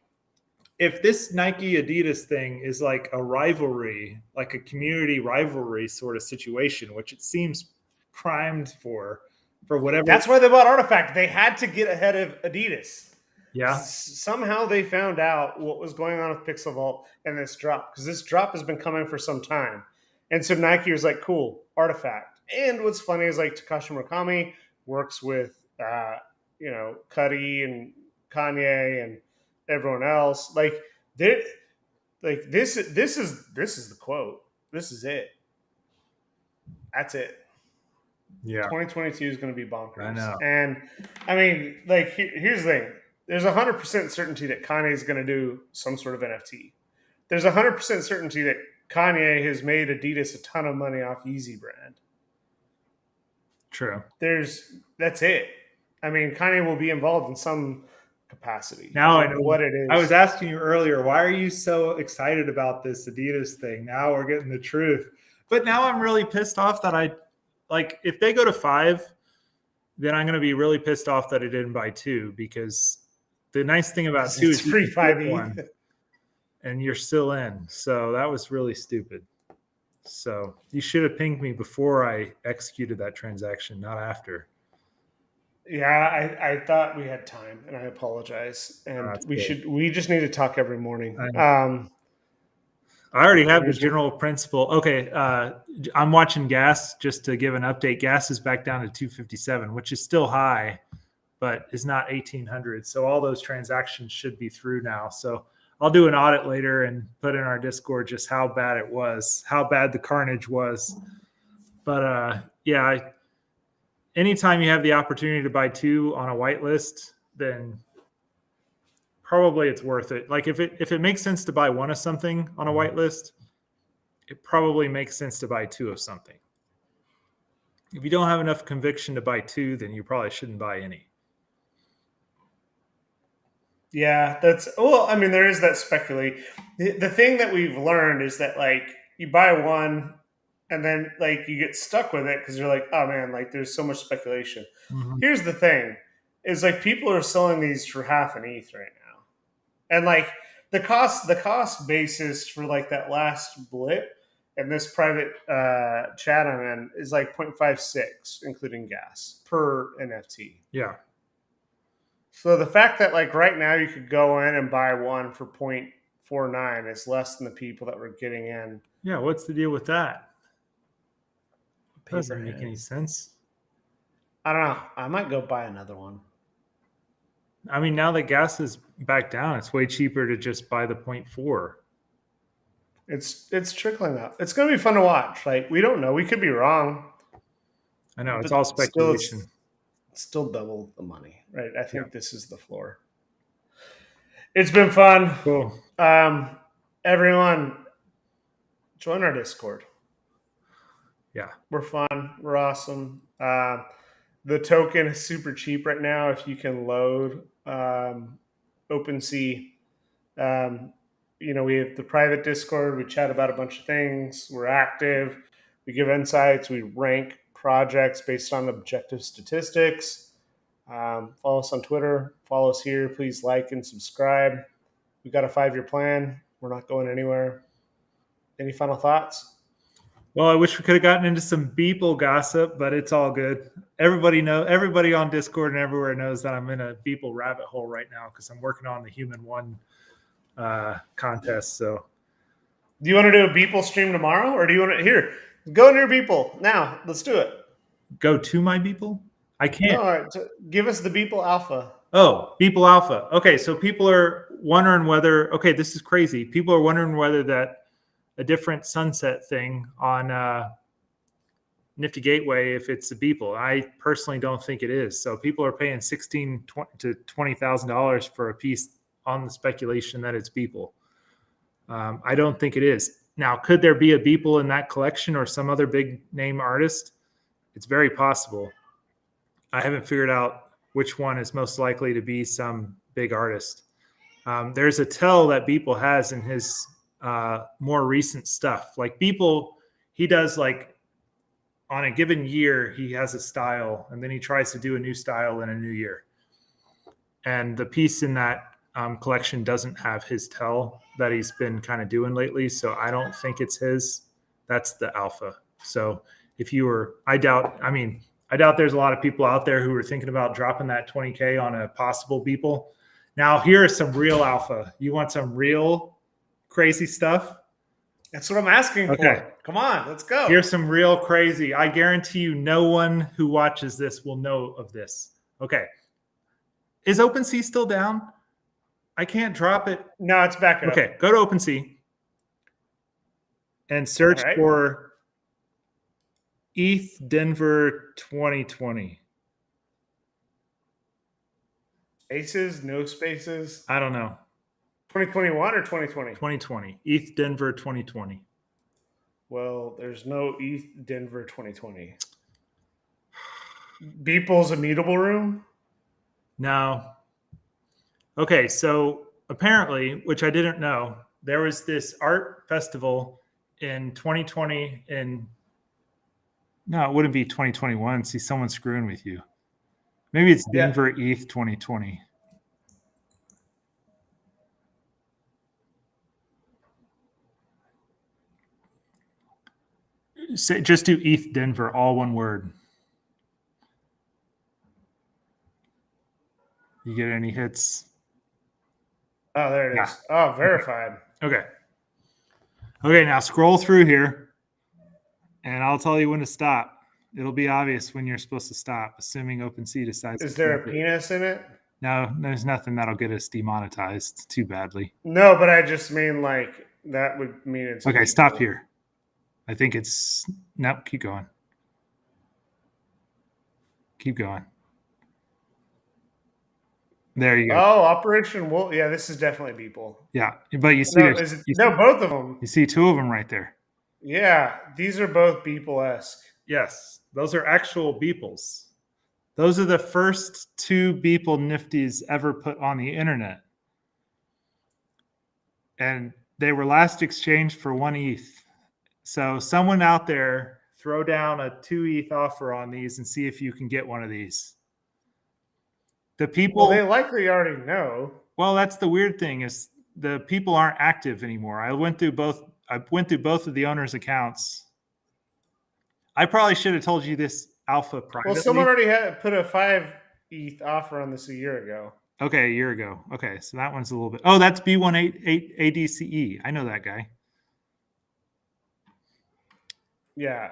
if this Nike Adidas thing is like a rivalry, like a community rivalry sort of situation, which it seems primed for whatever. That's why they bought Artifact. They had to get ahead of Adidas. Yeah. Somehow they found out what was going on with Pixel Vault and this drop, because this drop has been coming for some time. And so Nike was like, cool, Artifact. And what's funny is like Takashi Murakami works with, Cudi and Kanye and everyone else. Like this is the quote. This is it. That's it. Yeah. 2022 is going to be bonkers. I know. And I mean, like, here's the thing. There's 100% certainty that Kanye is going to do some sort of NFT. There's 100% certainty that Kanye has made Adidas a ton of money off Yeezy brand. True. That's it. I mean, Kanye will be involved in some capacity. Now I know what it is. I was asking you earlier, why are you so excited about this Adidas thing? Now we're getting the truth. But now I'm really pissed off that if they go to 5, then I'm going to be really pissed off that I didn't buy 2, because the nice thing about 2 is free 5 and you're still in. So that was really stupid. So you should have pinged me before I executed that transaction, not after. Yeah, I thought we had time, and I apologize. And That's good. we just need to talk every morning. I already have the Here's general principle. Okay, I'm watching gas just to give an update. Gas is back down to 257, which is still high, but is not 1800. So all those transactions should be through now. So I'll do an audit later and put in our Discord just how bad it was, how bad the carnage was. But yeah, anytime you have the opportunity to buy two on a whitelist, then probably it's worth it. Like if it makes sense to buy one of something on a whitelist, it probably makes sense to buy two of something. If you don't have enough conviction to buy two, then you probably shouldn't buy any. Yeah, I mean, there is that speculate. The thing that we've learned is that like you buy one and then like you get stuck with it because you're like, oh man, like there's so much speculation. Mm-hmm. Here's the thing is like people are selling these for half an ETH right now. And like the cost basis for like that last blip and this private chat I'm in is like 0.56 including gas per NFT. Yeah. So the fact that like right now you could go in and buy one for 0.49 is less than the people that were getting in. Yeah, what's the deal with that? Doesn't make any sense. I don't know. I might go buy another one. I mean, now that gas is back down, it's way cheaper to just buy the 0.4. It's trickling up. It's going to be fun to watch. Like we don't know. We could be wrong. I know it's all speculation. Still double the money, right? I think this is the floor. It's been fun. Cool. Everyone, join our Discord. Yeah, we're fun. We're awesome. The token is super cheap right now. If you can load OpenSea, we have the private Discord. We chat about a bunch of things. We're active. We give insights. We rank projects based on objective statistics. Follow us on Twitter. Follow us here. Please like and subscribe. We've got a 5-year plan. We're not going anywhere. Any final thoughts? Well, I wish we could have gotten into some Beeple gossip, but it's all good. Everybody on Discord and everywhere knows that I'm in a Beeple rabbit hole right now because I'm working on the Human One contest. So, do you want to do a Beeple stream tomorrow, or do you want to go into your Beeple now? Let's do it. Go to my Beeple? I can't. No, all right, so give us the Beeple Alpha. Oh, Beeple Alpha. Okay, so people are wondering whether. Okay, this is crazy. People are wondering whether that a different sunset thing on Nifty Gateway if it's a Beeple. I personally don't think it is. So people are paying $16,000 to $20,000 for a piece on the speculation that it's Beeple. I don't think it is. Now, could there be a Beeple in that collection or some other big name artist? It's very possible. I haven't figured out which one is most likely to be some big artist. There's a tell that Beeple has in his more recent stuff. Like Beeple, he does like on a given year, he has a style and then he tries to do a new style in a new year. And the piece in that collection doesn't have his tell that he's been kind of doing lately. So I don't think it's his. That's the alpha. So if you were, I doubt there's a lot of people out there who are thinking about dropping that 20K on a possible Beeple. Now here is some real alpha. You want some real crazy stuff? That's what I'm asking for. Come on, let's go. Here's some real crazy. I guarantee you no one who watches this will know of this. Okay. Is OpenSea still down? I can't drop it. No, it's back up. Okay, go to OpenSea and search for ETH Denver 2020. Spaces? No spaces? I don't know. 2021 or 2020? 2020. ETH Denver 2020. Well, there's no ETH Denver 2020. Beeple's Immutable Room? No. Okay, so apparently, which I didn't know, there was this art festival in 2020 no, it wouldn't be 2021. See, someone's screwing with you. Maybe it's Denver ETH 2020. Just do ETH Denver, all one word. You get any hits? Oh, there it Yeah. is. Oh, verified. Okay. Okay, now scroll through here, and I'll tell you when to stop. It'll be obvious when you're supposed to stop, assuming OpenSea decides. Is there a penis in it? No, there's nothing that'll get us demonetized too badly. No, but I just mean like that would mean it's Okay, illegal. stop here. I think it's nope. Keep going. Keep going. There you go. Oh, Operation Wolf. Yeah, this is definitely Beeple. Yeah, but you see, No, both of them. You see two of them right there. Yeah, these are both Beeple-esque. Yes, those are actual Beeples. Those are the first two Beeple Nifties ever put on the internet. And they were last exchanged for 1 ETH. So someone out there, throw down a 2 ETH offer on these and see if you can get one of these. The people, Well, they likely already know. Well, that's the weird thing is the people aren't active anymore. I went through both of the owners' accounts. I probably should have told you this alpha privately. Well, someone already had put a 5 ETH offer on this a year ago. Okay, a year ago. Okay, so that one's a little bit. Oh, that's B18 ADCE. I know that guy. Yeah.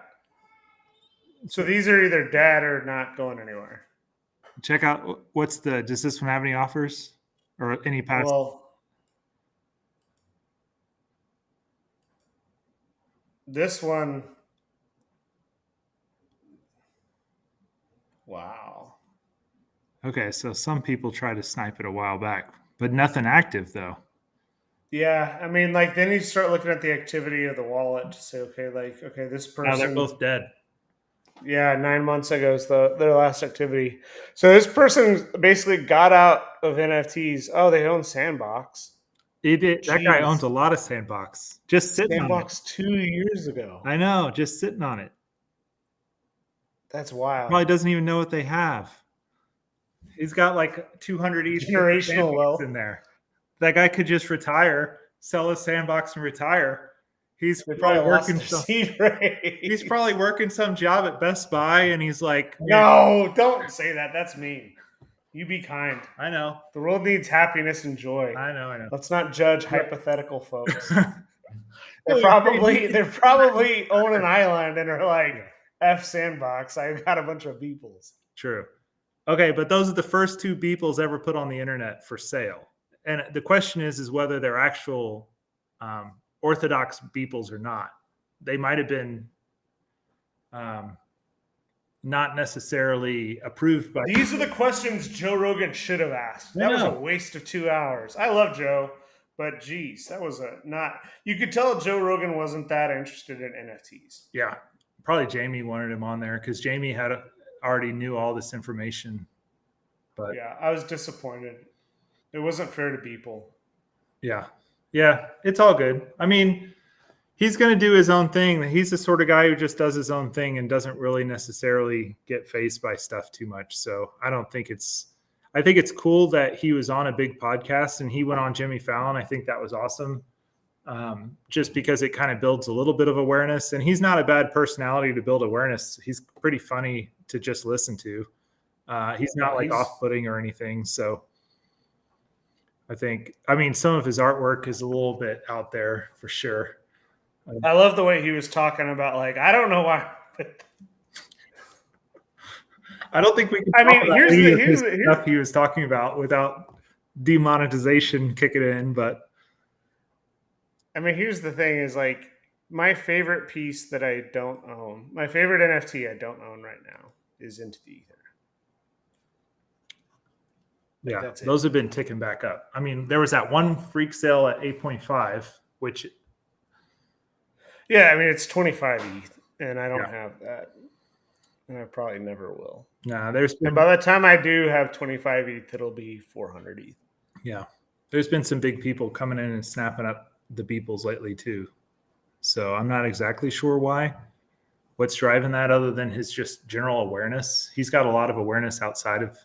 So these are either dead or not going anywhere. Check out does this one have any offers or any past? Well, this one. Wow. Okay, so some people try to snipe it a while back, but nothing active though. Yeah, I mean, like then you start looking at the activity of the wallet to say, okay, this person. No, they're both dead. Yeah, 9 months ago is their last activity. So this person basically got out of NFTs. Oh, they own Sandbox. That guy owns a lot of Sandbox. Just sitting Sandbox 2 years ago. I know, just sitting on it. That's wild. Probably doesn't even know what they have. He's got like 200 generational wealth in there. That guy could just retire, sell his Sandbox and retire. He's probably working he's probably working some job at Best Buy, and he's like, no, don't say that. That's mean. You be kind. I know. The world needs happiness and joy. I know. Let's not judge hypothetical folks. They're probably own an island and are like, F Sandbox. I got a bunch of Beeples. True. Okay, but those are the first two Beeples ever put on the internet for sale. And the question is whether they're actual orthodox Beeples or not. They might have been not necessarily approved by. These are the questions Joe Rogan should have asked. That was a waste of 2 hours. I love Joe, but geez, that was you could tell Joe Rogan wasn't that interested in NFTs. Yeah, probably Jamie wanted him on there because Jamie already knew all this information. But yeah, I was disappointed. It wasn't fair to Beeple. Yeah, it's all good. I mean, he's going to do his own thing. He's the sort of guy who just does his own thing and doesn't really necessarily get fazed by stuff too much. So I think it's cool that he was on a big podcast and he went on Jimmy Fallon. I think that was awesome. Just because it kind of builds a little bit of awareness, and he's not a bad personality to build awareness. He's pretty funny to just listen to. He's not like off-putting or anything. So I mean, some of his artwork is a little bit out there for sure. I love the way he was talking about, like, I don't know why. I don't think we can. I mean, here's the stuff he was talking about without demonetization kicking in. But I mean, here's the thing: is like my favorite piece that I don't own, my favorite NFT I don't own right now is Into the Ether. Yeah, those have been ticking back up. I mean, there was that one freak sale at 8.5, which. Yeah, I mean, it's 25 ETH, and I don't have that. And I probably never will. Nah, and by the time I do have 25 ETH, it'll be 400 ETH. Yeah. There's been some big people coming in and snapping up the Beeples lately, too. So I'm not exactly sure why. What's driving that other than his just general awareness? He's got a lot of awareness outside of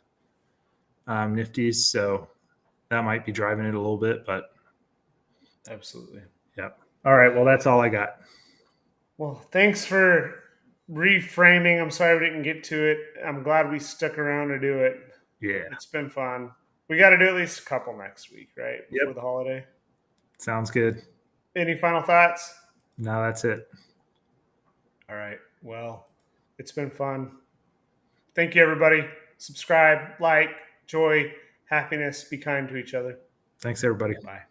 Nifties, so that might be driving it a little bit, but absolutely. Yep. All right, well, that's all I got. Well, thanks for reframing. I'm sorry we didn't get to it. I'm glad we stuck around to do it. Yeah. It's been fun. We got to do at least a couple next week, right? Before Yep. the holiday. Sounds good. Any final thoughts? No, that's it. All right. Well, it's been fun. Thank you, everybody. Subscribe, like, joy, happiness. Be kind to each other. Thanks, everybody. Bye.